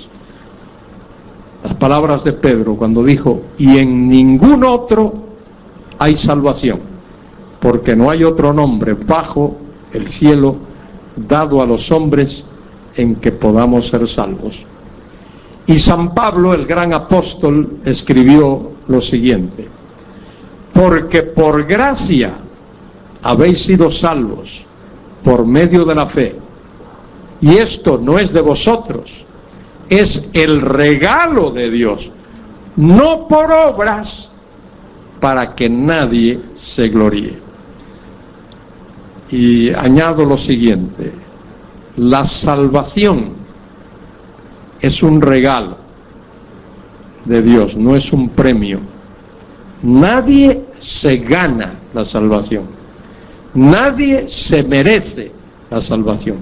Las palabras de Pedro cuando dijo, y en ningún otro hay salvación, porque no hay otro nombre bajo el cielo dado a los hombres en que podamos ser salvos. Y San Pablo, el gran apóstol, escribió lo siguiente, porque por gracia habéis sido salvos por medio de la fe, y esto no es de vosotros, es el regalo de Dios, no por obras, para que nadie se gloríe. Y añado lo siguiente, la salvación es un regalo de Dios, no es un premio. Nadie se gana la salvación, nadie se merece la salvación.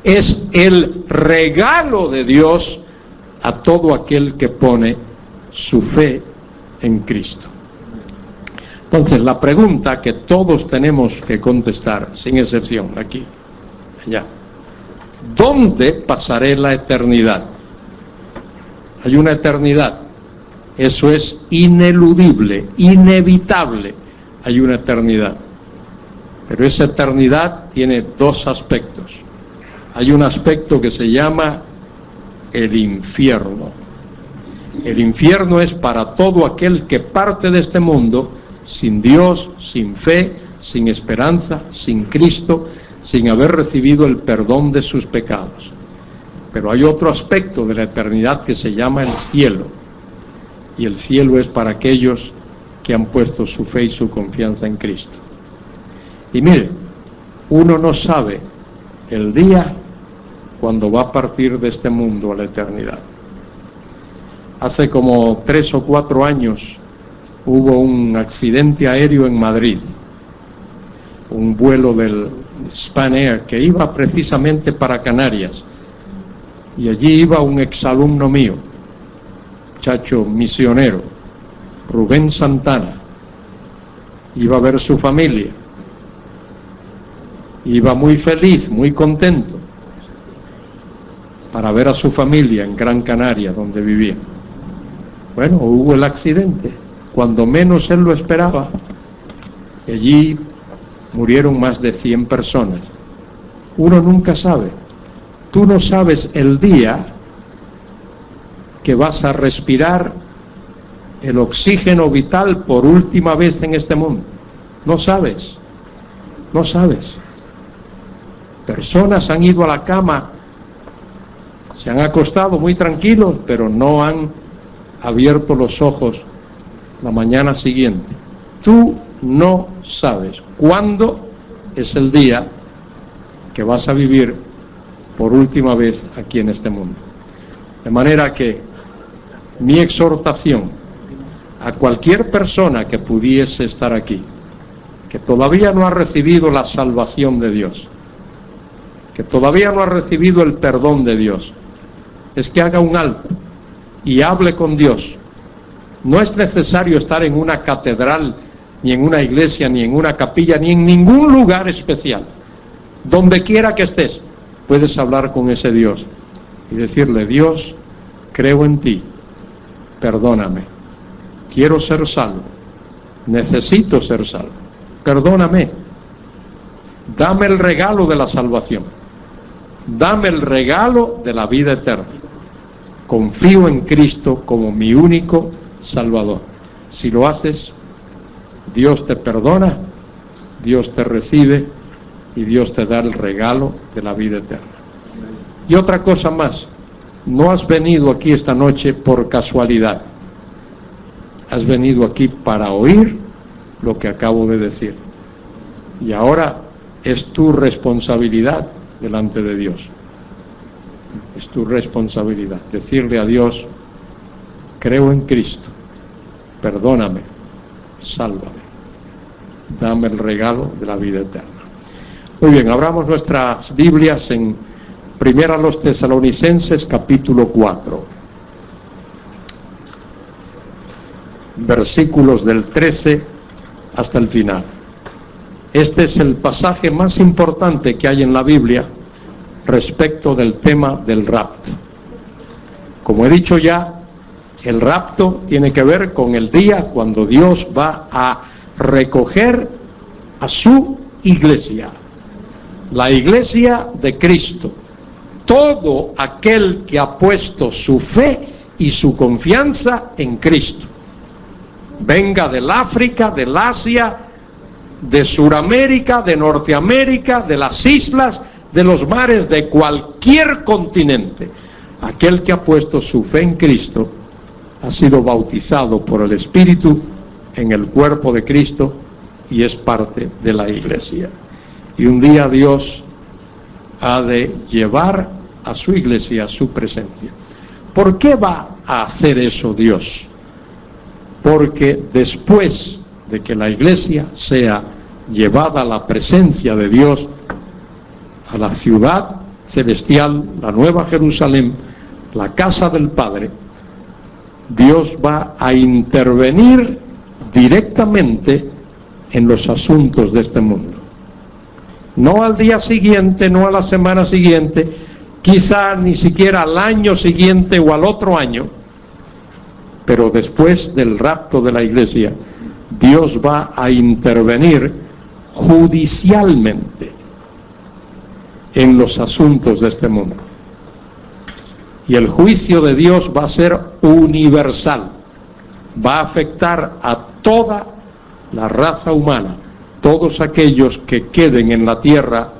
Es el regalo de Dios a todo aquel que pone su fe en Cristo. Entonces, la pregunta que todos tenemos que contestar, sin excepción, aquí, allá, ¿dónde pasaré la eternidad? Hay una eternidad, eso es ineludible, inevitable, hay una eternidad. Pero esa eternidad tiene dos aspectos. Hay un aspecto que se llama el infierno. El infierno es para todo aquel que parte de este mundo sin Dios, sin fe, sin esperanza, sin Cristo, sin haber recibido el perdón de sus pecados. Pero hay otro aspecto de la eternidad que se llama el cielo. Y el cielo es para aquellos que han puesto su fe y su confianza en Cristo. Y mire, uno no sabe el día cuando va a partir de este mundo a la eternidad. Hace como 3 o 4 años hubo un accidente aéreo en Madrid, un vuelo del Spanair que iba precisamente para Canarias, y allí iba un exalumno mío, muchacho misionero, Rubén Santana. Iba a ver su familia, iba muy feliz, muy contento para ver a su familia en Gran Canaria, donde vivía. Bueno, hubo el accidente, cuando menos él lo esperaba. Allí murieron más de 100 personas. Uno nunca sabe. Tú no sabes el día que vas a respirar el oxígeno vital por última vez en este mundo. No sabes. No sabes. Personas han ido a la cama, se han acostado muy tranquilos, pero no han abierto los ojos la mañana siguiente. Tú no sabes cuándo es el día que vas a vivir por última vez aquí en este mundo. De manera que mi exhortación a cualquier persona que pudiese estar aquí, que todavía no ha recibido la salvación de Dios, que todavía no ha recibido el perdón de Dios, es que haga un alto y hable con Dios. No es necesario estar en una catedral, ni en una iglesia, ni en una capilla, ni en ningún lugar especial. Donde quiera que estés, puedes hablar con ese Dios y decirle: Dios, creo en ti, perdóname, quiero ser salvo, necesito ser salvo, perdóname, dame el regalo de la salvación. dame el regalo de la vida eterna. Confío en Cristo como mi único Salvador. Si lo haces, Dios te perdona, Dios te recibe y Dios te da el regalo de la vida eterna. Y otra cosa más, no has venido aquí esta noche por casualidad. Has venido aquí para oír lo que acabo de decir. Y ahora es tu responsabilidad delante de Dios. Es tu responsabilidad decirle a Dios: creo en Cristo, perdóname, sálvame, dame el regalo de la vida eterna. Muy bien, abramos nuestras Biblias en Primera a los Tesalonicenses, capítulo 4, versículos del 13 hasta el final. Este es el pasaje más importante que hay en la Biblia respecto del tema del rapto. Como he dicho ya, el rapto tiene que ver con el día cuando Dios va a recoger a su iglesia, la iglesia de Cristo. Todo aquel que ha puesto su fe y su confianza en Cristo, venga del África, del Asia, de Suramérica, de Norteamérica, de las islas, de los mares, de cualquier continente, aquel que ha puesto su fe en Cristo ha sido bautizado por el Espíritu en el cuerpo de Cristo y es parte de la iglesia. Y un día Dios ha de llevar a su iglesia a su presencia. ¿Por qué va a hacer eso Dios? Porque después de que la iglesia sea llevada a la presencia de Dios, a la ciudad celestial, la Nueva Jerusalén, la casa del Padre, Dios va a intervenir directamente en los asuntos de este mundo. No al día siguiente, no a la semana siguiente, quizá ni siquiera al año siguiente o al otro año, pero después del rapto de la iglesia, Dios va a intervenir judicialmente en los asuntos de este mundo. Y el juicio de Dios va a ser universal, va a afectar a toda la raza humana, todos aquellos que queden en la tierra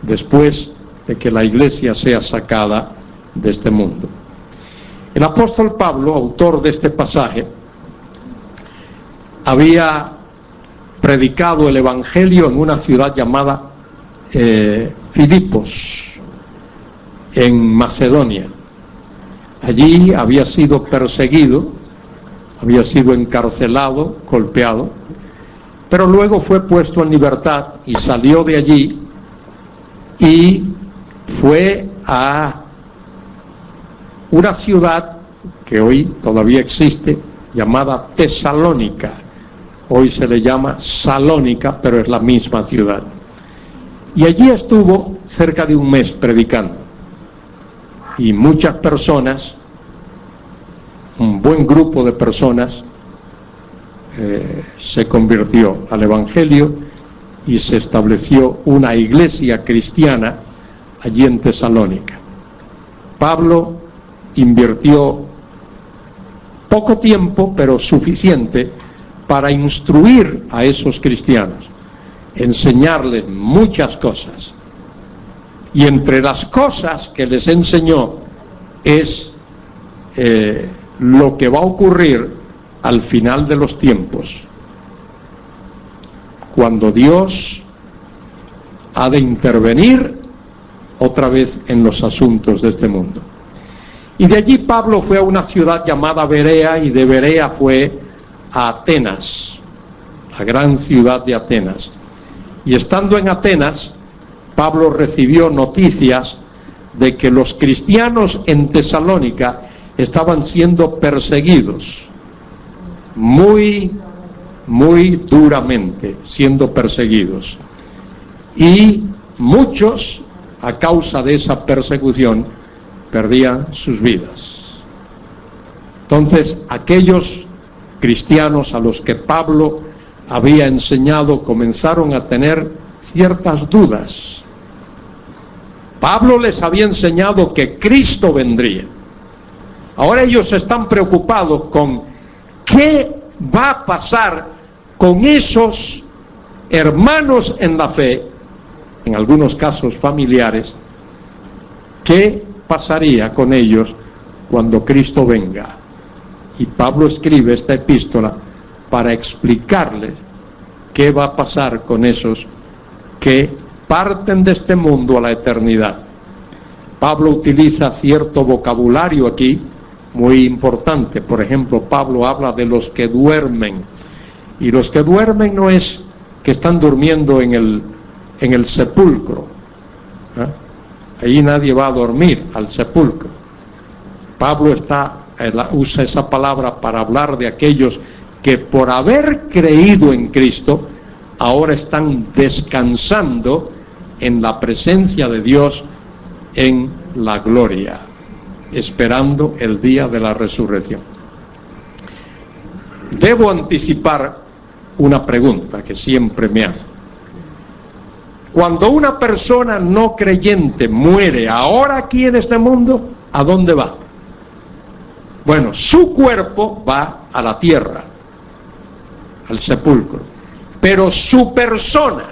después de que la iglesia sea sacada de este mundo. El apóstol Pablo, autor de este pasaje, había predicado el evangelio en una ciudad llamada Filipos, en Macedonia. Allí había sido perseguido, había sido encarcelado, golpeado, pero luego fue puesto en libertad y salió de allí y fue a una ciudad que hoy todavía existe, llamada Tesalónica. Hoy se le llama Salónica, pero es la misma ciudad. Y allí estuvo cerca de un mes predicando. Y muchas personas, un buen grupo de personas, se convirtió al Evangelio y se estableció una iglesia cristiana allí en Tesalónica. Pablo invirtió poco tiempo, pero suficiente, para instruir a esos cristianos, enseñarles muchas cosas. Y entre las cosas que les enseñó es lo que va a ocurrir al final de los tiempos, cuando Dios ha de intervenir otra vez en los asuntos de este mundo. Y de allí Pablo fue a una ciudad llamada Berea, y de Berea fue a Atenas, la gran ciudad de Atenas. Y estando en Atenas, Pablo recibió noticias de que los cristianos en Tesalónica estaban siendo perseguidos, muy duramente siendo perseguidos. Y muchos, a causa de esa persecución, perdían sus vidas. Entonces, aquellos cristianos a los que Pablo había enseñado comenzaron a tener ciertas dudas. Pablo les había enseñado que Cristo vendría. Ahora ellos están preocupados con qué va a pasar con esos hermanos en la fe, en algunos casos familiares. ¿Qué pasaría con ellos cuando Cristo venga? Y Pablo escribe esta epístola para explicarles qué va a pasar con esos que parten de este mundo a la eternidad. Pablo utiliza cierto vocabulario aquí muy importante. Por ejemplo, Pablo habla de los que duermen, y los que duermen no es que están durmiendo en el sepulcro, ¿eh? Ahí nadie va a dormir al sepulcro. Pablo usa esa palabra para hablar de aquellos que por haber creído en Cristo ahora están descansando en la presencia de Dios en la gloria, esperando el día de la resurrección. Debo anticipar una pregunta que siempre me hacen. Cuando una persona no creyente muere ahora aquí en este mundo, ¿a dónde va? Bueno, su cuerpo va a la tierra, al sepulcro, pero su persona,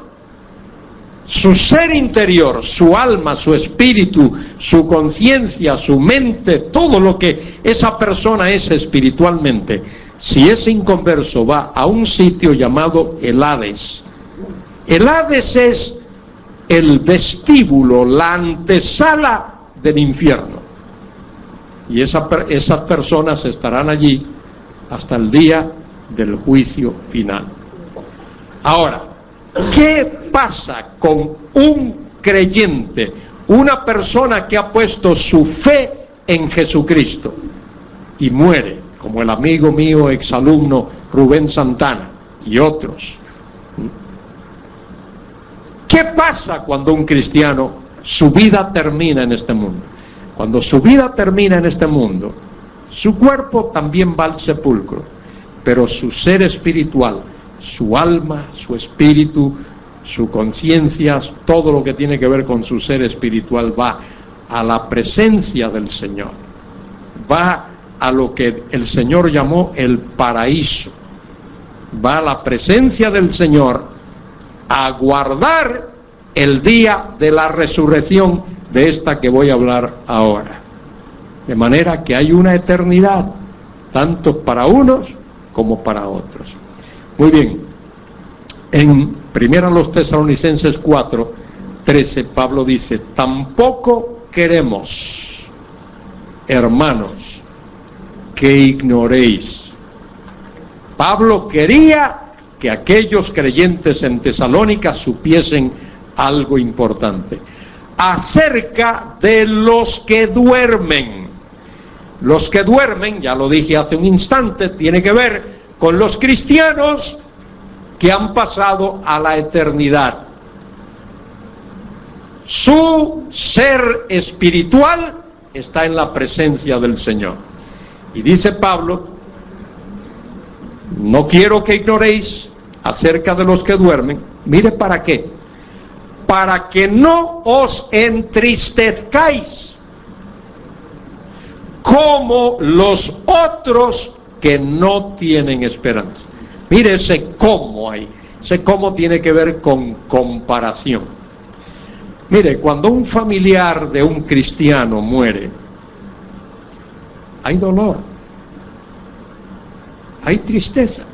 su ser interior, su alma, su espíritu, su conciencia, su mente, todo lo que esa persona es espiritualmente, si es inconverso, va a un sitio llamado el Hades. El Hades es el vestíbulo, la antesala del infierno. Y esas personas estarán allí hasta el día del juicio final. Ahora, ¿qué pasa con un creyente, una persona que ha puesto su fe en Jesucristo y muere, como el amigo mío exalumno Rubén Santana y otros? ¿Qué pasa cuando un cristiano, su vida termina en este mundo? Cuando su vida termina en este mundo, su cuerpo también va al sepulcro, pero su ser espiritual, su alma, su espíritu, su conciencia, todo lo que tiene que ver con su ser espiritual va a la presencia del Señor, va a lo que el Señor llamó el paraíso, va a la presencia del Señor a guardar el día de la resurrección de esta que voy a hablar ahora. De manera que hay una eternidad, tanto para unos como para otros. Muy bien, en 1 Tesalonicenses 4:13, Pablo dice: tampoco queremos, hermanos, que ignoréis. Pablo quería que aquellos creyentes en Tesalónica supiesen algo importante acerca de los que duermen. Los que duermen, ya lo dije hace un instante, tiene que ver con los cristianos que han pasado a la eternidad. Su ser espiritual está en la presencia del Señor. Y dice Pablo: no quiero que ignoréis acerca de los que duermen. Mire, ¿para qué? Para que no os entristezcáis como los otros que no tienen esperanza. Mire ese cómo ahí. Ese cómo tiene que ver con comparación. Mire, cuando un familiar de un cristiano muere, hay dolor, hay tristeza.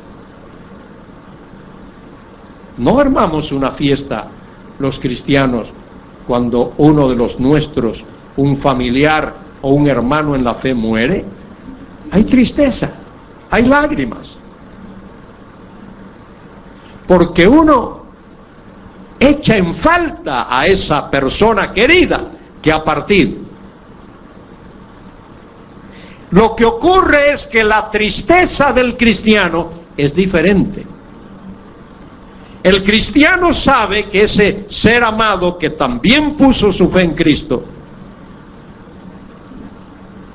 No armamos una fiesta los cristianos cuando uno de los nuestros, un familiar o un hermano en la fe, muere. Hay tristeza, hay lágrimas, porque uno echa en falta a esa persona querida que ha partido. Lo que ocurre es que la tristeza del cristiano es diferente. El cristiano sabe que ese ser amado que también puso su fe en Cristo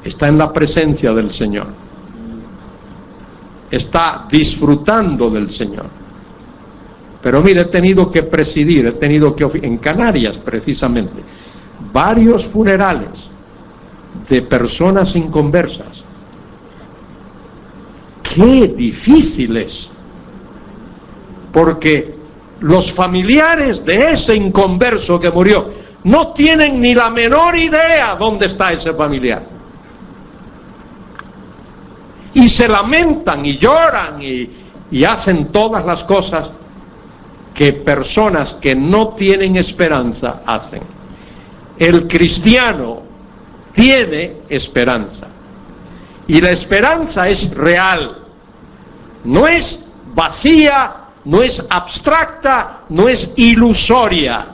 está en la presencia del Señor, está disfrutando del Señor. Pero mire, he tenido que presidir, en Canarias precisamente, varios funerales de personas inconversas. ¡Qué difícil es! Porque los familiares de ese inconverso que murió no tienen ni la menor idea dónde está ese familiar. Y se lamentan y lloran y hacen todas las cosas que personas que no tienen esperanza hacen. El cristiano tiene esperanza. Y la esperanza es real. No es vacía, no es abstracta, no es ilusoria.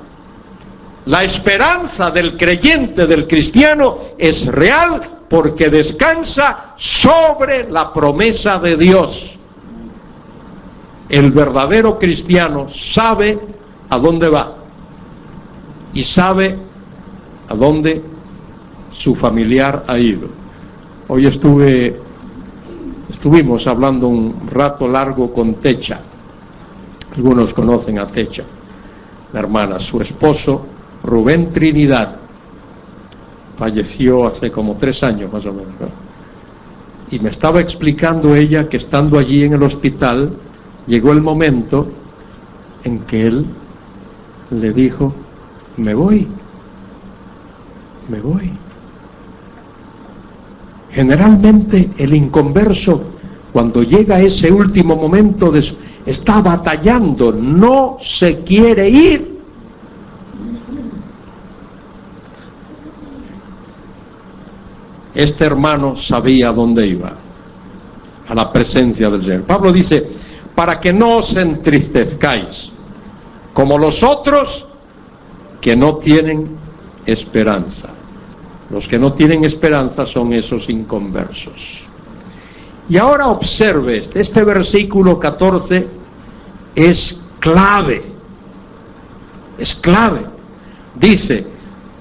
La esperanza del creyente, del cristiano, es real porque descansa sobre la promesa de Dios. El verdadero cristiano sabe a dónde va y sabe a dónde su familiar ha ido. Hoy estuvimos hablando un rato largo con Techa. Algunos conocen a Techa, la hermana. Su esposo, Rubén Trinidad, falleció hace como 3 años más o menos, ¿no? Y me estaba explicando ella que estando allí en el hospital, llegó el momento en que él le dijo: me voy. Generalmente el inconverso, cuando llega ese último momento, está batallando, no se quiere ir. Este hermano sabía dónde iba, a la presencia del Señor. Pablo dice: para que no os entristezcáis, como los otros que no tienen esperanza. Los que no tienen esperanza son esos inconversos. Y ahora observe, este versículo 14 es clave. Es clave. Dice: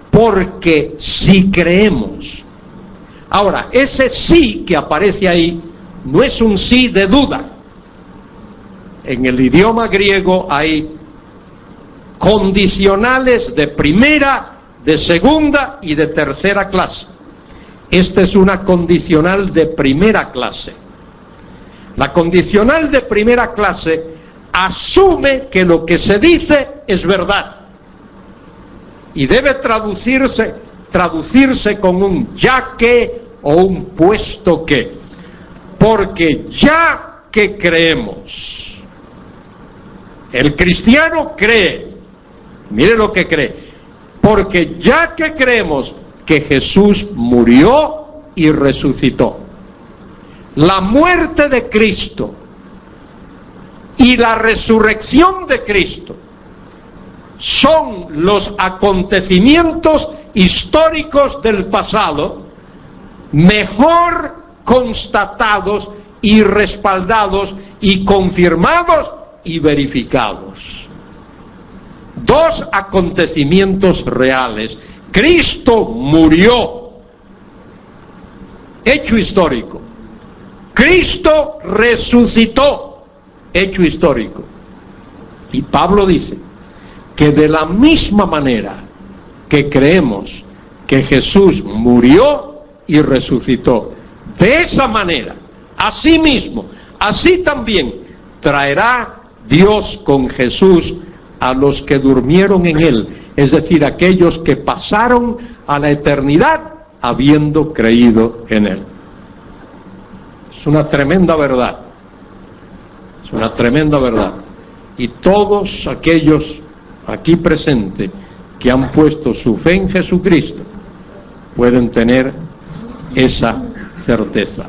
porque si creemos. Ahora, ese sí que aparece ahí no es un sí de duda. En el idioma griego hay condicionales de primera, de segunda y de tercera clase. Esta es una condicional de primera clase. La condicional de primera clase asume que lo que se dice es verdad y debe traducirse con un ya que o un puesto que. Porque ya que creemos, el cristiano cree, mire lo que cree, porque ya que creemos que Jesús murió y resucitó, la muerte de Cristo y la resurrección de Cristo son los acontecimientos históricos del pasado mejor constatados y respaldados y confirmados y verificados. 2 acontecimientos reales. Cristo murió, hecho histórico. Cristo resucitó, hecho histórico. Y Pablo dice que de la misma manera que creemos que Jesús murió y resucitó, de esa manera, así mismo, así también traerá Dios con Jesús a los que durmieron en Él, es decir, aquellos que pasaron a la eternidad habiendo creído en Él. Es una tremenda verdad. Es una tremenda verdad. Y todos aquellos aquí presentes que han puesto su fe en Jesucristo pueden tener esa certeza.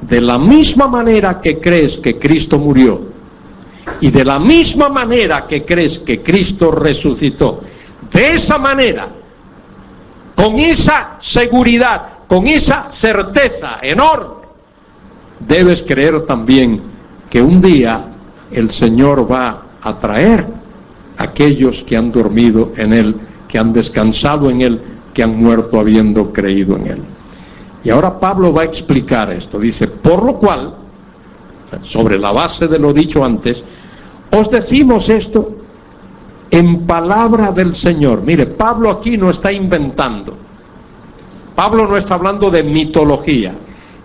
De la misma manera que crees que Cristo murió y de la misma manera que crees que Cristo resucitó, de esa manera, con esa seguridad, con esa certeza enorme, debes creer también que un día el Señor va a traer a aquellos que han dormido en Él, que han descansado en Él, que han muerto habiendo creído en Él. Y ahora Pablo va a explicar esto. Dice: por lo cual, sobre la base de lo dicho antes, os decimos esto en palabra del Señor. Mire, Pablo aquí no está inventando. Pablo no está hablando de mitología.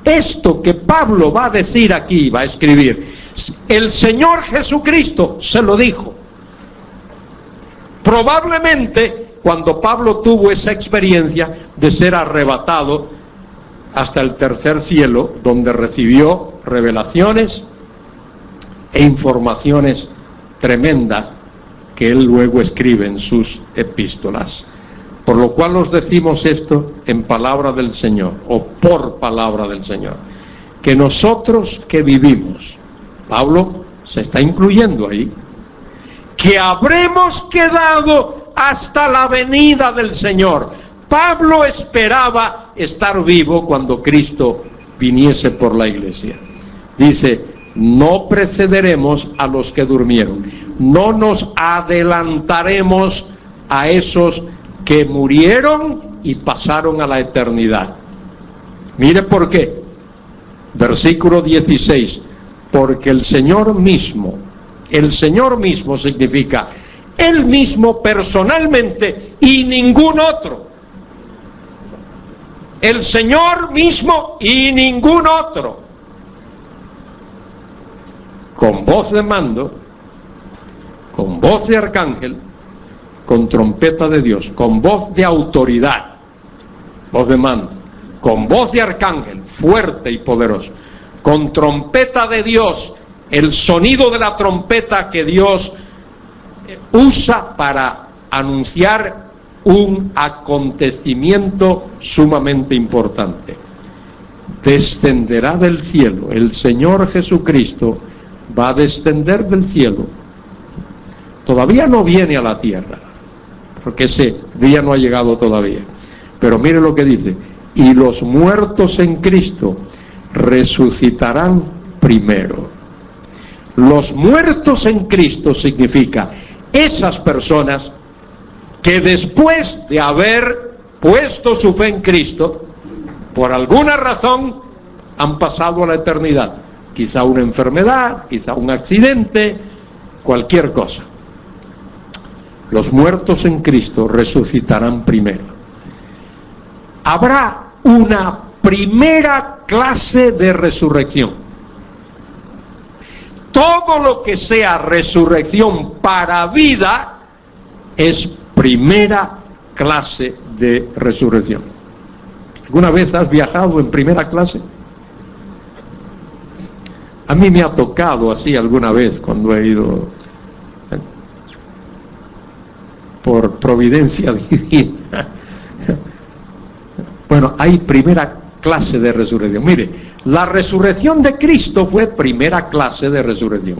Esto que Pablo va a decir aquí, va a escribir, el Señor Jesucristo se lo dijo. Probablemente cuando Pablo tuvo esa experiencia de ser arrebatado hasta el tercer cielo, donde recibió revelaciones e informaciones tremendas que él luego escribe en sus epístolas. Por lo cual os decimos esto en palabra del Señor, o por palabra del Señor, que nosotros que vivimos, Pablo se está incluyendo ahí, que habremos quedado hasta la venida del Señor. Pablo esperaba estar vivo cuando Cristo viniese por la iglesia. Dice, no precederemos a los que durmieron, no nos adelantaremos a esos que murieron y pasaron a la eternidad. Mire por qué. Versículo 16, porque el Señor mismo significa Él mismo personalmente y ningún otro. El Señor mismo y ningún otro. Con voz de mando, con voz de arcángel, con trompeta de Dios, con voz de autoridad, voz de mando, con voz de arcángel, fuerte y poderoso, con trompeta de Dios, el sonido de la trompeta que Dios usa para anunciar un acontecimiento sumamente importante. Descenderá del cielo, el Señor Jesucristo va a descender del cielo. Todavía no viene a la tierra, porque ese día no ha llegado todavía. Pero mire lo que dice, y los muertos en Cristo resucitarán primero. Los muertos en Cristo significa esas personas que después de haber puesto su fe en Cristo, por alguna razón han pasado a la eternidad. Quizá una enfermedad, quizá un accidente, cualquier cosa. Los muertos en Cristo resucitarán primero. Habrá una primera clase de resurrección. Todo lo que sea resurrección para vida es primera clase de resurrección. ¿Alguna vez has viajado en primera clase? A mí me ha tocado así alguna vez cuando he ido por providencia divina. Bueno, hay primera clase de resurrección. Mire, la resurrección de Cristo fue primera clase de resurrección.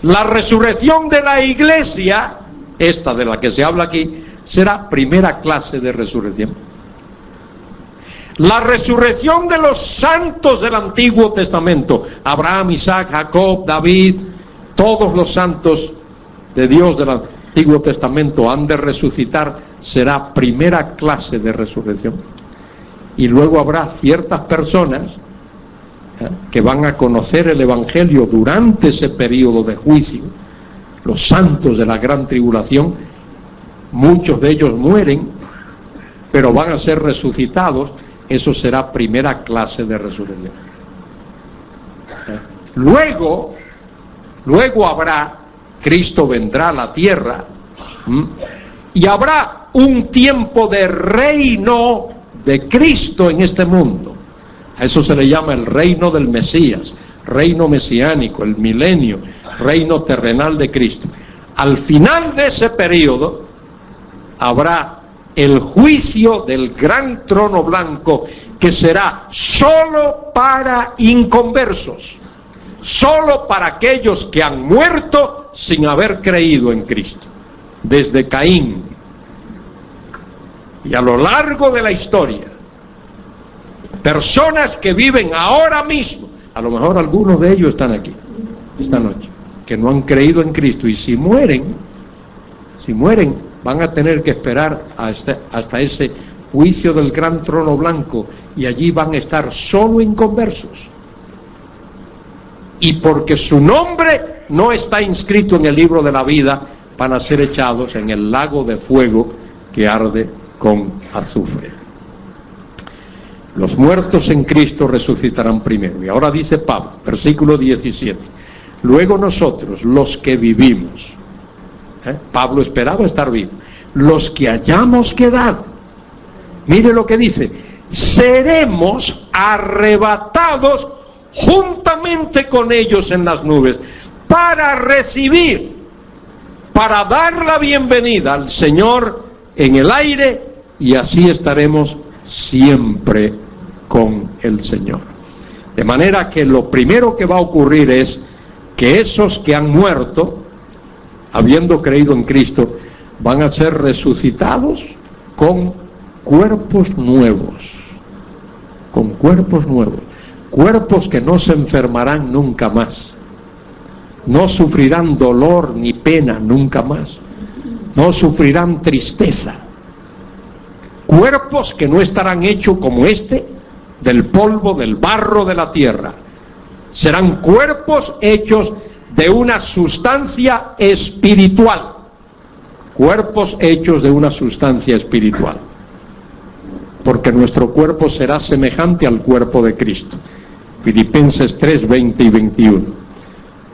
La resurrección de la iglesia, esta de la que se habla aquí, será primera clase de resurrección. La resurrección de los santos del Antiguo Testamento, Abraham, Isaac, Jacob, David, todos los santos de Dios del Antiguo Testamento han de resucitar, será primera clase de resurrección. Y luego habrá ciertas personas que van a conocer el Evangelio durante ese periodo de juicio, los santos de la gran tribulación. Muchos de ellos mueren, pero van a ser resucitados. Eso será primera clase de resurrección. Luego habrá, Cristo vendrá a la tierra, y habrá un tiempo de reino de Cristo en este mundo. A eso se le llama el reino del Mesías, reino mesiánico, el milenio, reino terrenal de Cristo. Al final de ese periodo habrá el juicio del gran trono blanco, que será solo para inconversos, solo para aquellos que han muerto sin haber creído en Cristo, desde Caín y a lo largo de la historia. Personas que viven ahora mismo, a lo mejor algunos de ellos están aquí esta noche, que no han creído en Cristo, y si mueren van a tener que esperar hasta ese juicio del gran trono blanco, y allí van a estar solo inconversos. y porque su nombre no está inscrito en el libro de la vida, van a ser echados en el lago de fuego que arde con azufre. Los muertos en Cristo resucitarán primero. Y ahora dice Pablo, versículo 17, luego nosotros, los que vivimos, Pablo esperaba estar vivo, los que hayamos quedado, mire lo que dice, seremos arrebatados juntamente con ellos en las nubes para recibir, para dar la bienvenida al Señor en el aire, y así estaremos siempre con el Señor. De manera que lo primero que va a ocurrir es que esos que han muerto, habiendo creído en Cristo, van a ser resucitados con cuerpos nuevos, con cuerpos nuevos, cuerpos que no se enfermarán nunca más, no sufrirán dolor ni pena nunca más, no sufrirán tristeza, cuerpos que no estarán hechos como del polvo, del barro de la tierra, serán cuerpos hechos de una sustancia espiritual, cuerpos hechos de una sustancia espiritual, porque nuestro cuerpo será semejante al cuerpo de Cristo. Filipenses 3, 20 y 21.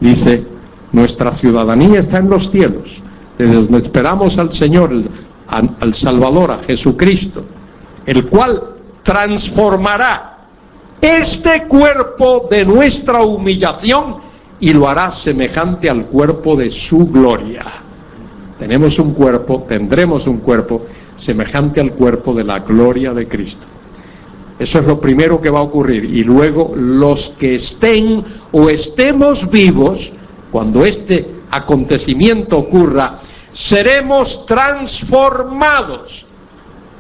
Dice, nuestra ciudadanía está en los cielos, desde donde esperamos al Señor, al Salvador, a Jesucristo, el cual transformará este cuerpo de nuestra humillación y lo hará semejante al cuerpo de su gloria. Tendremos un cuerpo semejante al cuerpo de la gloria de Cristo. Eso es lo primero que va a ocurrir. Y luego los que estén o estemos vivos, cuando este acontecimiento ocurra, seremos transformados.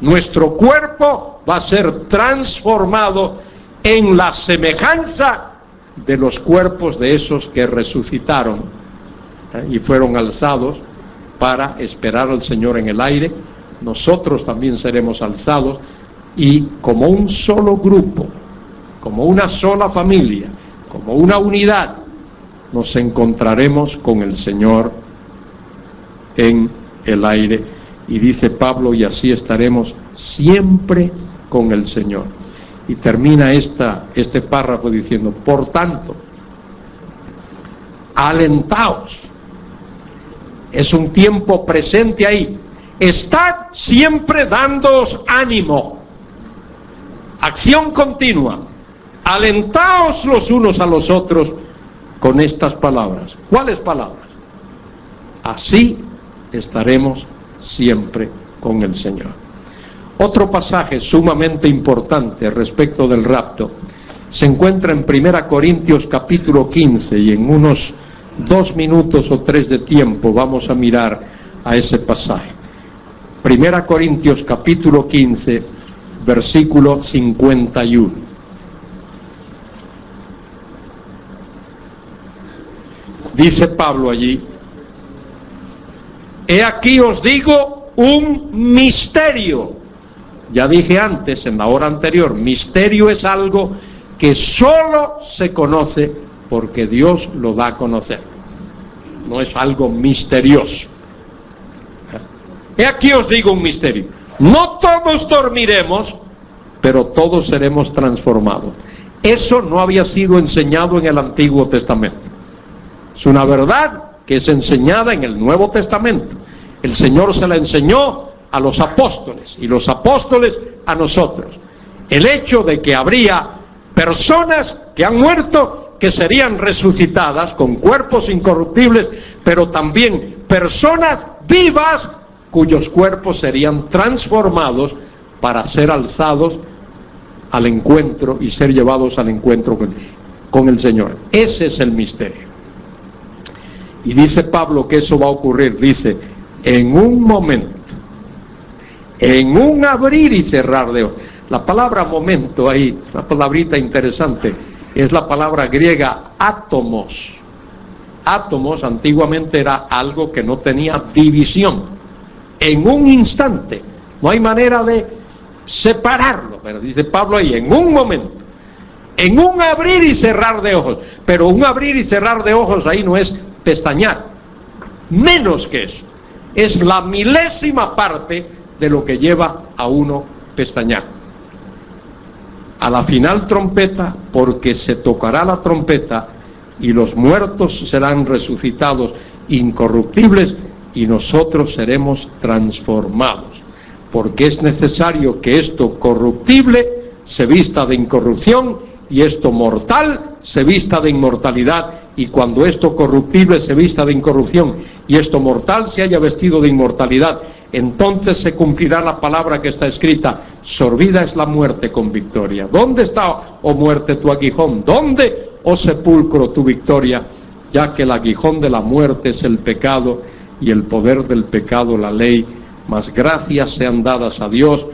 Nuestro cuerpo va a ser transformado en la semejanza de los cuerpos de esos que resucitaron y fueron alzados para esperar al Señor en el aire. Nosotros también seremos alzados y como un solo grupo, como una sola familia, como una unidad, nos encontraremos con el Señor en el aire. Y dice Pablo, y así estaremos siempre con el Señor. Y termina este párrafo diciendo, por tanto, alentaos. Es un tiempo presente ahí. Estad siempre dándoos ánimo. Acción continua. Alentaos los unos a los otros con estas palabras. ¿Cuáles palabras? Así estaremos siempre con el Señor. Otro pasaje sumamente importante respecto del rapto se encuentra en 1 Corintios capítulo 15, y en unos 2 minutos o 3 de tiempo vamos a mirar a ese pasaje. 1 Corintios capítulo 15, versículo 51. Dice Pablo allí, he aquí os digo un misterio. Ya dije antes, en la hora anterior, misterio es algo que solo se conoce porque Dios lo da a conocer. No es algo misterioso. He aquí os digo un misterio. No todos dormiremos, pero todos seremos transformados. Eso no había sido enseñado en el Antiguo Testamento. Es una verdad que es enseñada en el Nuevo Testamento. El Señor se la enseñó a los apóstoles y los apóstoles a nosotros. El hecho de que habría personas que han muerto que serían resucitadas con cuerpos incorruptibles, pero también personas vivas cuyos cuerpos serían transformados para ser alzados al encuentro y ser llevados al encuentro con el Señor. Ese es el misterio. Y dice Pablo que eso va a ocurrir, dice, en un momento, en un abrir y cerrar de ojos. La palabra momento ahí, una palabrita interesante, es la palabra griega átomos. Átomos antiguamente era algo que no tenía división. En un instante, no hay manera de separarlo, pero dice Pablo ahí, en un momento, En un abrir y cerrar de ojos. Pero un abrir y cerrar de ojos ahí no es pestañear. Menos que eso. Es la milésima parte de lo que lleva a uno pestañear. A la final trompeta, porque se tocará la trompeta y los muertos serán resucitados incorruptibles y nosotros seremos transformados. Porque es necesario que esto corruptible se vista de incorrupción y esto mortal se vista de inmortalidad, y cuando esto corruptible se vista de incorrupción y esto mortal se haya vestido de inmortalidad, entonces se cumplirá la palabra que está escrita: sorbida es la muerte con victoria. ¿Dónde está, oh muerte, tu aguijón? ¿Dónde, oh sepulcro, tu victoria? Ya que el aguijón de la muerte es el pecado y el poder del pecado la ley, mas gracias sean dadas a Dios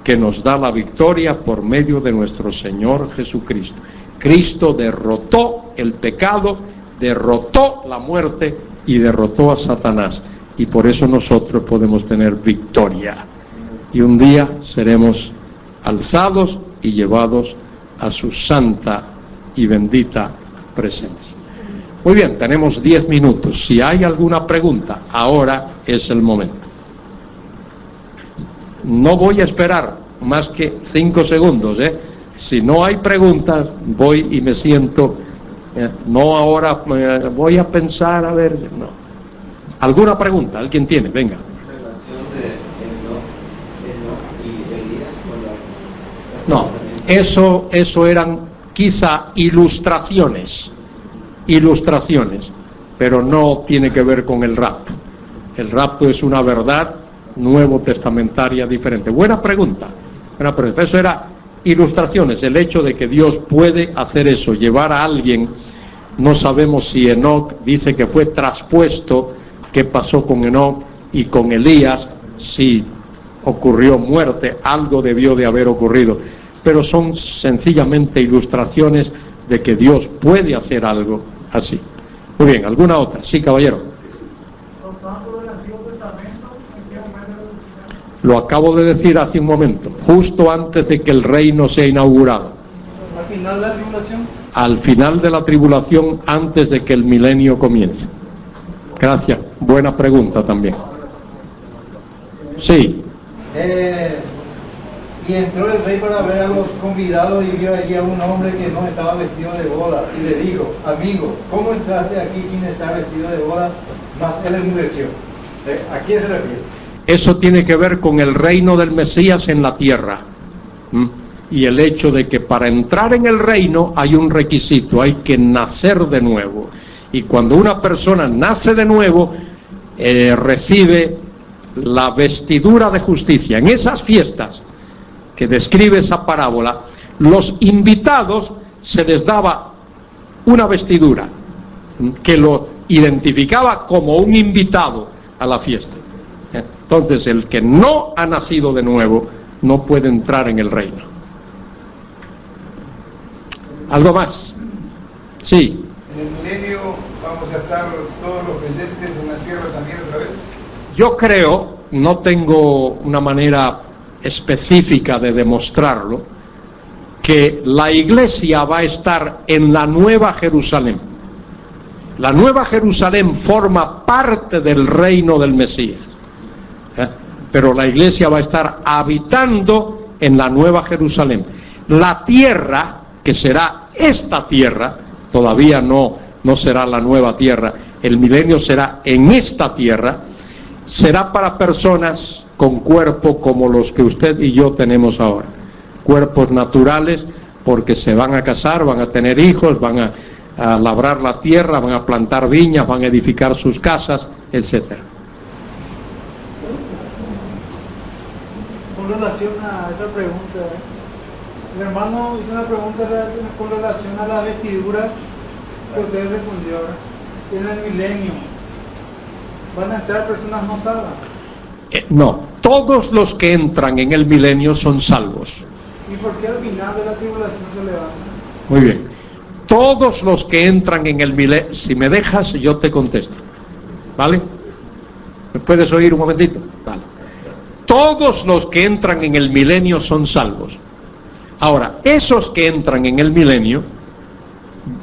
que nos da la victoria por medio de nuestro Señor Jesucristo. Cristo derrotó el pecado, derrotó la muerte y derrotó a Satanás, y por eso nosotros podemos tener victoria. Y un día seremos alzados y llevados a su santa y bendita presencia. Muy bien, tenemos 10 minutos. Si hay alguna pregunta, ahora es el momento. No voy a esperar más que 5 segundos, Si no hay preguntas, voy y me siento. No ahora, voy a pensar, a ver, no. ¿Alguna pregunta? ¿Alguien tiene? Venga. No, eso eran quizá ilustraciones, pero no tiene que ver con el rapto. El rapto es una verdad nuevo testamentaria diferente. Buena pregunta. Eso era ilustraciones, el hecho de que Dios puede hacer eso, llevar a alguien. No sabemos si Enoc dice que fue traspuesto, qué pasó con Enoc, y con Elías, si ocurrió muerte, algo debió de haber ocurrido, pero son sencillamente ilustraciones de que Dios puede hacer algo así. Muy bien, ¿alguna otra? Sí, caballero. Lo acabo de decir hace un momento, justo antes de que el reino sea inaugurado. ¿Al final de la tribulación? Al final de la tribulación, antes de que el milenio comience. Gracias, buena pregunta también. Sí. Y entró el rey para ver a los convidados y vio allí a un hombre que no estaba vestido de boda, y le dijo: amigo, ¿cómo entraste aquí sin estar vestido de boda? Mas él enmudeció. ¿A quién se refiere? Eso tiene que ver con el reino del Mesías en la tierra. Y el hecho de que para entrar en el reino hay un requisito, hay que nacer de nuevo. Y cuando una persona nace de nuevo, recibe la vestidura de justicia. En esas fiestas que describe esa parábola, los invitados se les daba una vestidura que lo identificaba como un invitado a la fiesta. Entonces, el que no ha nacido de nuevo no puede entrar en el reino. ¿Algo más? Sí. ¿En el milenio vamos a estar todos los creyentes en la tierra también otra vez? Yo creo, no tengo una manera específica de demostrarlo, que la iglesia va a estar en la Nueva Jerusalén. La Nueva Jerusalén forma parte del reino del Mesías. Pero la iglesia va a estar habitando en la Nueva Jerusalén. La tierra, que será esta tierra, todavía no será la nueva tierra, el milenio será en esta tierra, será para personas con cuerpo como los que usted y yo tenemos ahora. Cuerpos naturales, porque se van a casar, van a tener hijos, van a labrar la tierra, van a plantar viñas, van a edificar sus casas, etcétera. Con relación a esa pregunta, el hermano hizo una pregunta con relación a las vestiduras que usted respondió. En el milenio, ¿van a entrar personas no salvas? No, todos los que entran en el milenio son salvos. ¿Y por qué al final de la tribulación se levantan? Muy bien. Todos los que entran en el milenio, si me dejas, yo te contesto. ¿Vale? ¿Me puedes oír un momentito? Vale. Todos los que entran en el milenio son salvos. Ahora, esos que entran en el milenio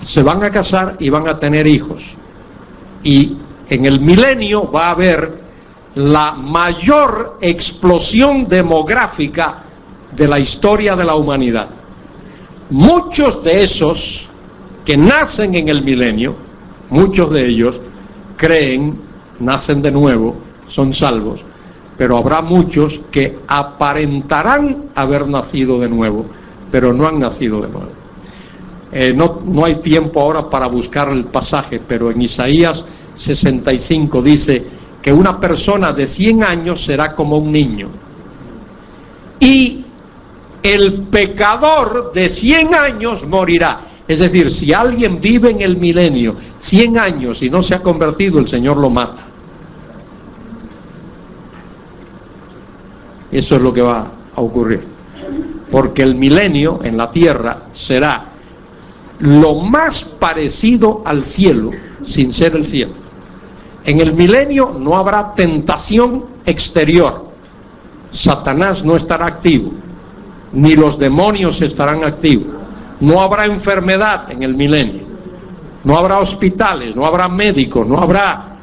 se van a casar y van a tener hijos. Y en el milenio va a haber la mayor explosión demográfica de la historia de la humanidad. Muchos de esos que nacen en el milenio, muchos de ellos creen, nacen de nuevo, son salvos, pero habrá muchos que aparentarán haber nacido de nuevo, pero no han nacido de nuevo. No hay tiempo ahora para buscar el pasaje, pero en Isaías 65 dice que una persona de 100 años será como un niño, y el pecador de 100 años morirá. Es decir, si alguien vive en el milenio 100 años y no se ha convertido, el Señor lo mata. Eso es lo que va a ocurrir, porque el milenio en la tierra será lo más parecido al cielo, sin ser el cielo. En el milenio no habrá tentación exterior, Satanás no estará activo, ni los demonios estarán activos, no habrá enfermedad en el milenio, no habrá hospitales, no habrá médicos, no habrá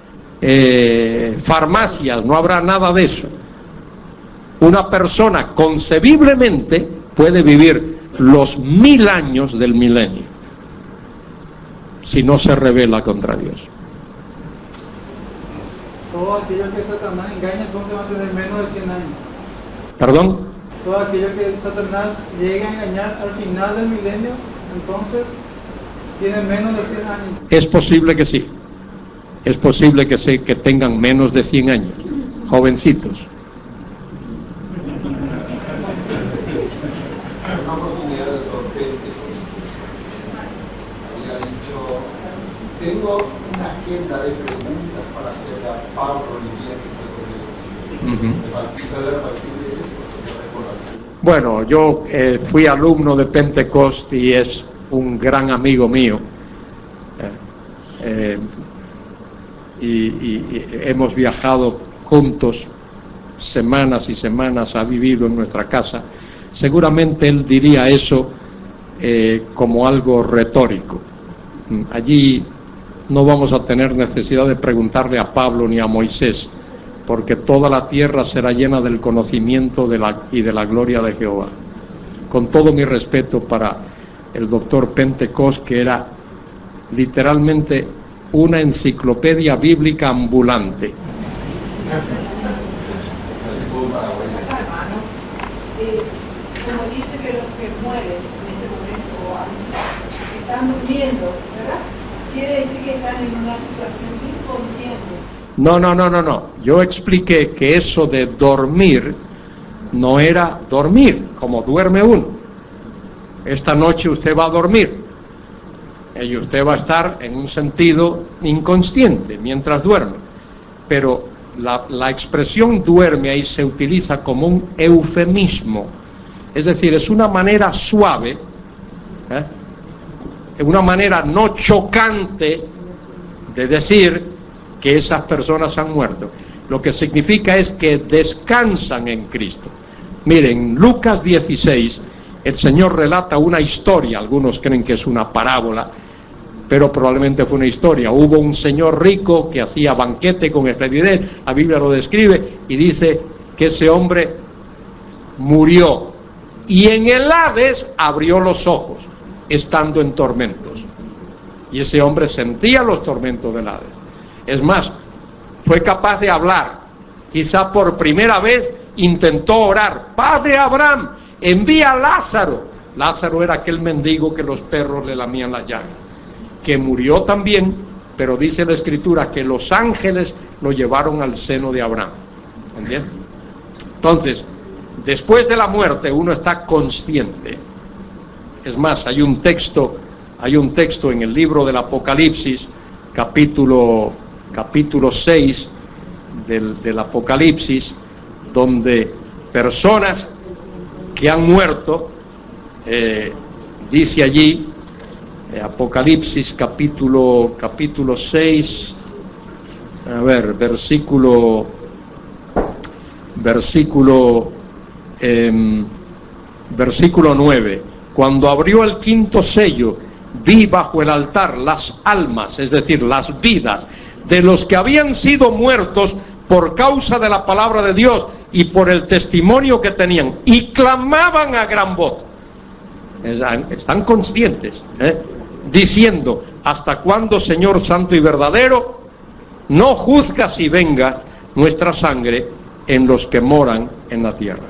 farmacias, no habrá nada de eso. Una persona concebiblemente puede vivir los 1000 años del milenio si no se rebela contra Dios. Todo aquello que Satanás engaña, entonces va a tener menos de 100 años. ¿Perdón? Todo aquello que Satanás llega a engañar al final del milenio, entonces tiene menos de 100 años. Es posible que sí. Es posible que tengan menos de 100 años, jovencitos. Una oportunidad del doctor Pente había dicho: tengo una agenda de preguntas para hacerle a Pablo el día que esté con él. A partir de eso, que se reconoce. Bueno, yo fui alumno de Pentecost y es un gran amigo mío. Y hemos viajado juntos semanas y semanas, ha vivido en nuestra casa. Seguramente él diría eso como algo retórico. Allí no vamos a tener necesidad de preguntarle a Pablo ni a Moisés, porque toda la tierra será llena del conocimiento y de la gloria de Jehová. Con todo mi respeto para el doctor Pentecost, que era literalmente una enciclopedia bíblica ambulante. Como dice que los que mueren en este momento están durmiendo, ¿verdad? Quiere decir que están en una situación inconsciente. No. Yo expliqué que eso de dormir no era dormir, como duerme uno. Esta noche usted va a dormir y usted va a estar en un sentido inconsciente mientras duerme. Pero la expresión duerme ahí se utiliza como un eufemismo. Es decir, es una manera suave, una manera no chocante de decir que esas personas han muerto. Lo que significa es que descansan en Cristo. Miren, Lucas 16, el Señor relata una historia, algunos creen que es una parábola, pero probablemente fue una historia. Hubo un señor rico que hacía banquete con esplendidez, la Biblia lo describe, y dice que ese hombre murió, y en el Hades abrió los ojos, estando en tormentos. Y ese hombre sentía los tormentos del Hades. Es más, fue capaz de hablar. Quizá por primera vez intentó orar: Padre Abraham, envía a Lázaro. Lázaro era aquel mendigo que los perros le lamían las llagas, que murió también, pero dice la Escritura que los ángeles lo llevaron al seno de Abraham. ¿Entiendes? Entonces, después de la muerte uno está consciente. Es más, hay un texto en el libro del Apocalipsis, capítulo 6 del Apocalipsis, donde personas que han muerto, dice allí, Apocalipsis capítulo 6, a ver, versículo versículo 9, cuando abrió el quinto sello, vi bajo el altar las almas, es decir, las vidas de los que habían sido muertos por causa de la palabra de Dios y por el testimonio que tenían, y clamaban a gran voz. Están conscientes, diciendo: ¿hasta cuándo, Señor santo y verdadero, no juzgas y vengas nuestra sangre en los que moran en la tierra?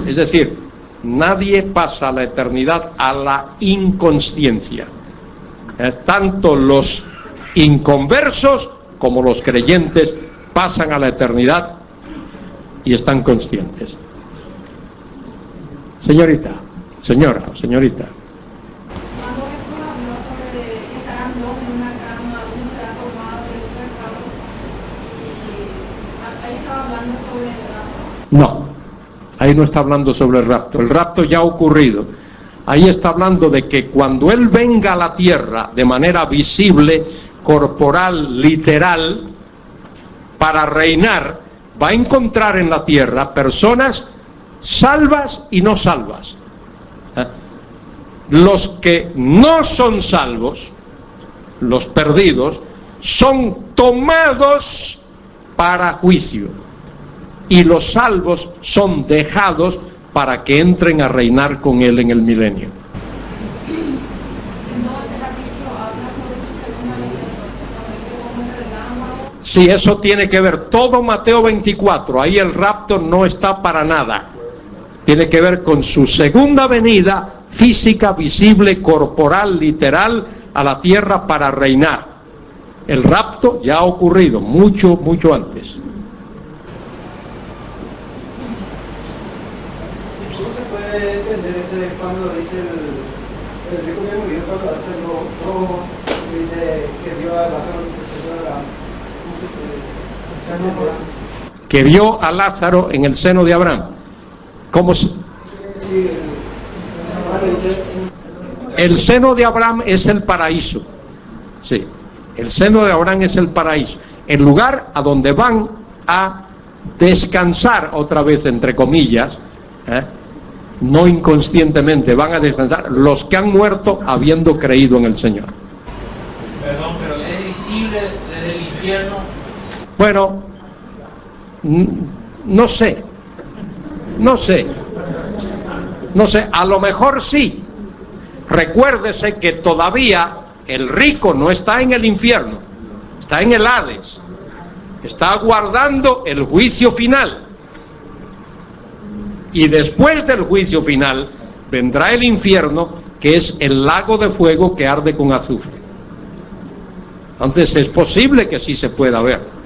Es decir, nadie pasa la eternidad a la inconsciencia. Tanto los inconversos como los creyentes pasan a la eternidad y están conscientes. Señorita. Cuando Jesús habló sobre que estarán dos en una cama, uno será tomado y el otro esclavo, y ahí estaba hablando sobre el rapto. No, ahí no está hablando sobre el rapto. El rapto ya ha ocurrido. Ahí está hablando de que cuando Él venga a la tierra de manera visible, corporal, literal, para reinar, va a encontrar en la tierra personas salvas y no salvas. Los que no son salvos, los perdidos, son tomados para juicio, y los salvos son dejados para que entren a reinar con Él en el milenio. Sí, eso tiene que ver todo Mateo 24, ahí el rapto no está para nada. Tiene que ver con su segunda venida física, visible, corporal, literal, a la tierra para reinar. El rapto ya ha ocurrido mucho, mucho antes. ¿Cómo se puede entender ese cuando dice el rico que murió cuando hace rojo, dice que vio a Lázaro en el seno de Abraham? Que vio a Lázaro en el seno de Abraham. ¿Cómo se...? Sí, el seno de Abraham es el paraíso. Sí, el seno de Abraham es el paraíso, el lugar a donde van a descansar otra vez, entre comillas, no inconscientemente, van a descansar los que han muerto habiendo creído en el Señor. Perdón, pero ¿es visible desde el infierno? Bueno, no sé, a lo mejor sí. Recuérdese que todavía el rico no está en el infierno, está en el Hades, está aguardando el juicio final. Y después del juicio final vendrá el infierno, que es el lago de fuego que arde con azufre. Entonces es posible que sí se pueda ver.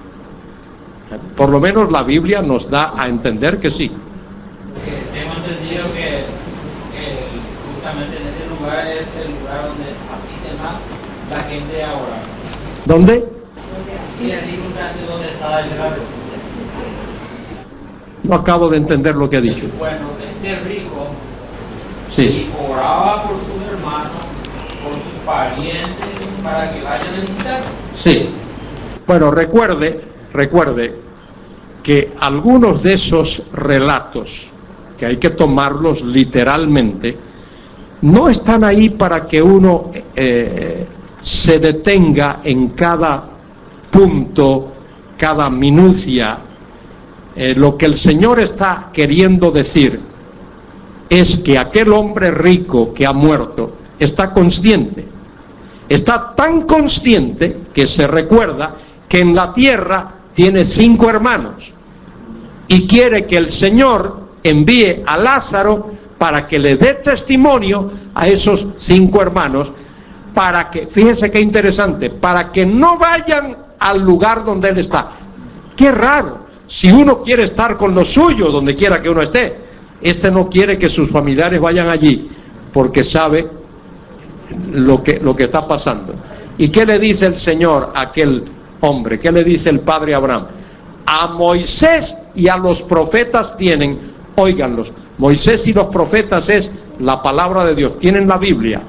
Por lo menos la Biblia nos da a entender que sí. Tengo entendido que justamente en ese lugar es el lugar donde asiste más la gente ahora. ¿Dónde? Sí, así justamente donde está el Hades. No acabo de entender lo que ha dicho. Bueno, este rico, Sí. y oraba por sus hermanos, por sus parientes, para que vayan a visitar. Sí. Bueno, recuerde que algunos de esos relatos, que hay que tomarlos literalmente, no están ahí para que uno se detenga en cada punto, cada minucia. Lo que el Señor está queriendo decir es que aquel hombre rico que ha muerto está consciente. Está tan consciente que se recuerda que en la tierra tiene 5 hermanos y quiere que el Señor envíe a Lázaro para que le dé testimonio a esos 5 hermanos, para que, fíjese qué interesante, para que no vayan al lugar donde él está. Qué raro, si uno quiere estar con los suyos donde quiera que uno esté, este no quiere que sus familiares vayan allí porque sabe lo que está pasando. ¿Y qué le dice el Señor a aquel hombre? ¿Qué le dice el padre Abraham? A Moisés y a los profetas tienen, óiganlos, Moisés y los profetas es la palabra de Dios, tienen la Biblia.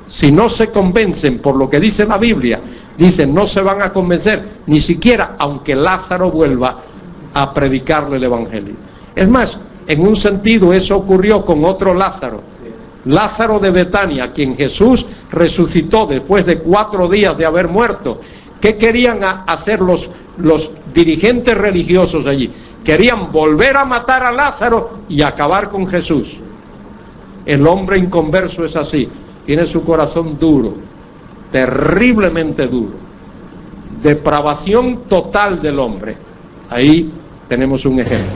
Si no se convencen por lo que dice la Biblia, dicen, no se van a convencer, ni siquiera aunque Lázaro vuelva a predicarle el Evangelio. Es más, En un sentido, eso ocurrió con otro Lázaro, Lázaro de Betania, quien Jesús resucitó después de 4 días de haber muerto. ¿Qué querían hacer los dirigentes religiosos allí? Querían volver a matar a Lázaro y acabar con Jesús. El hombre inconverso es así, tiene su corazón duro, terriblemente duro. Depravación total del hombre. Ahí tenemos un ejemplo.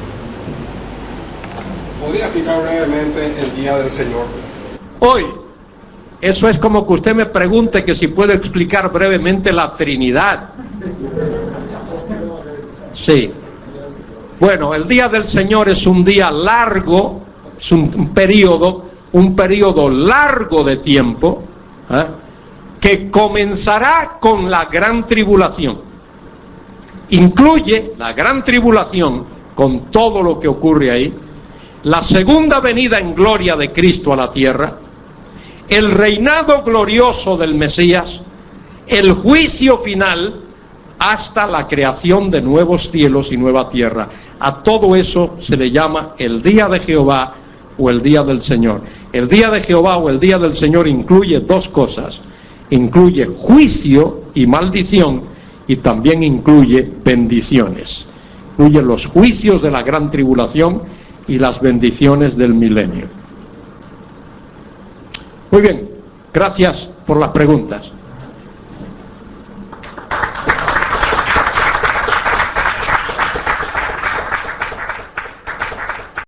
¿Podría explicar brevemente el Día del Señor? Hoy, eso es como que usted me pregunte que si puedo explicar brevemente la Trinidad. Sí. Bueno, el Día del Señor es un día largo, es un periodo largo de tiempo, que comenzará con la gran tribulación. Incluye la gran tribulación con todo lo que ocurre ahí, la segunda venida en gloria de Cristo a la tierra, el reinado glorioso del Mesías, el juicio final, hasta la creación de nuevos cielos y nueva tierra. A todo eso se le llama el Día de Jehová o el Día del Señor. El Día de Jehová o el Día del Señor incluye 2 cosas. Incluye juicio y maldición, y también incluye bendiciones. Incluye los juicios de la gran tribulación y las bendiciones del milenio. Muy bien, gracias por las preguntas.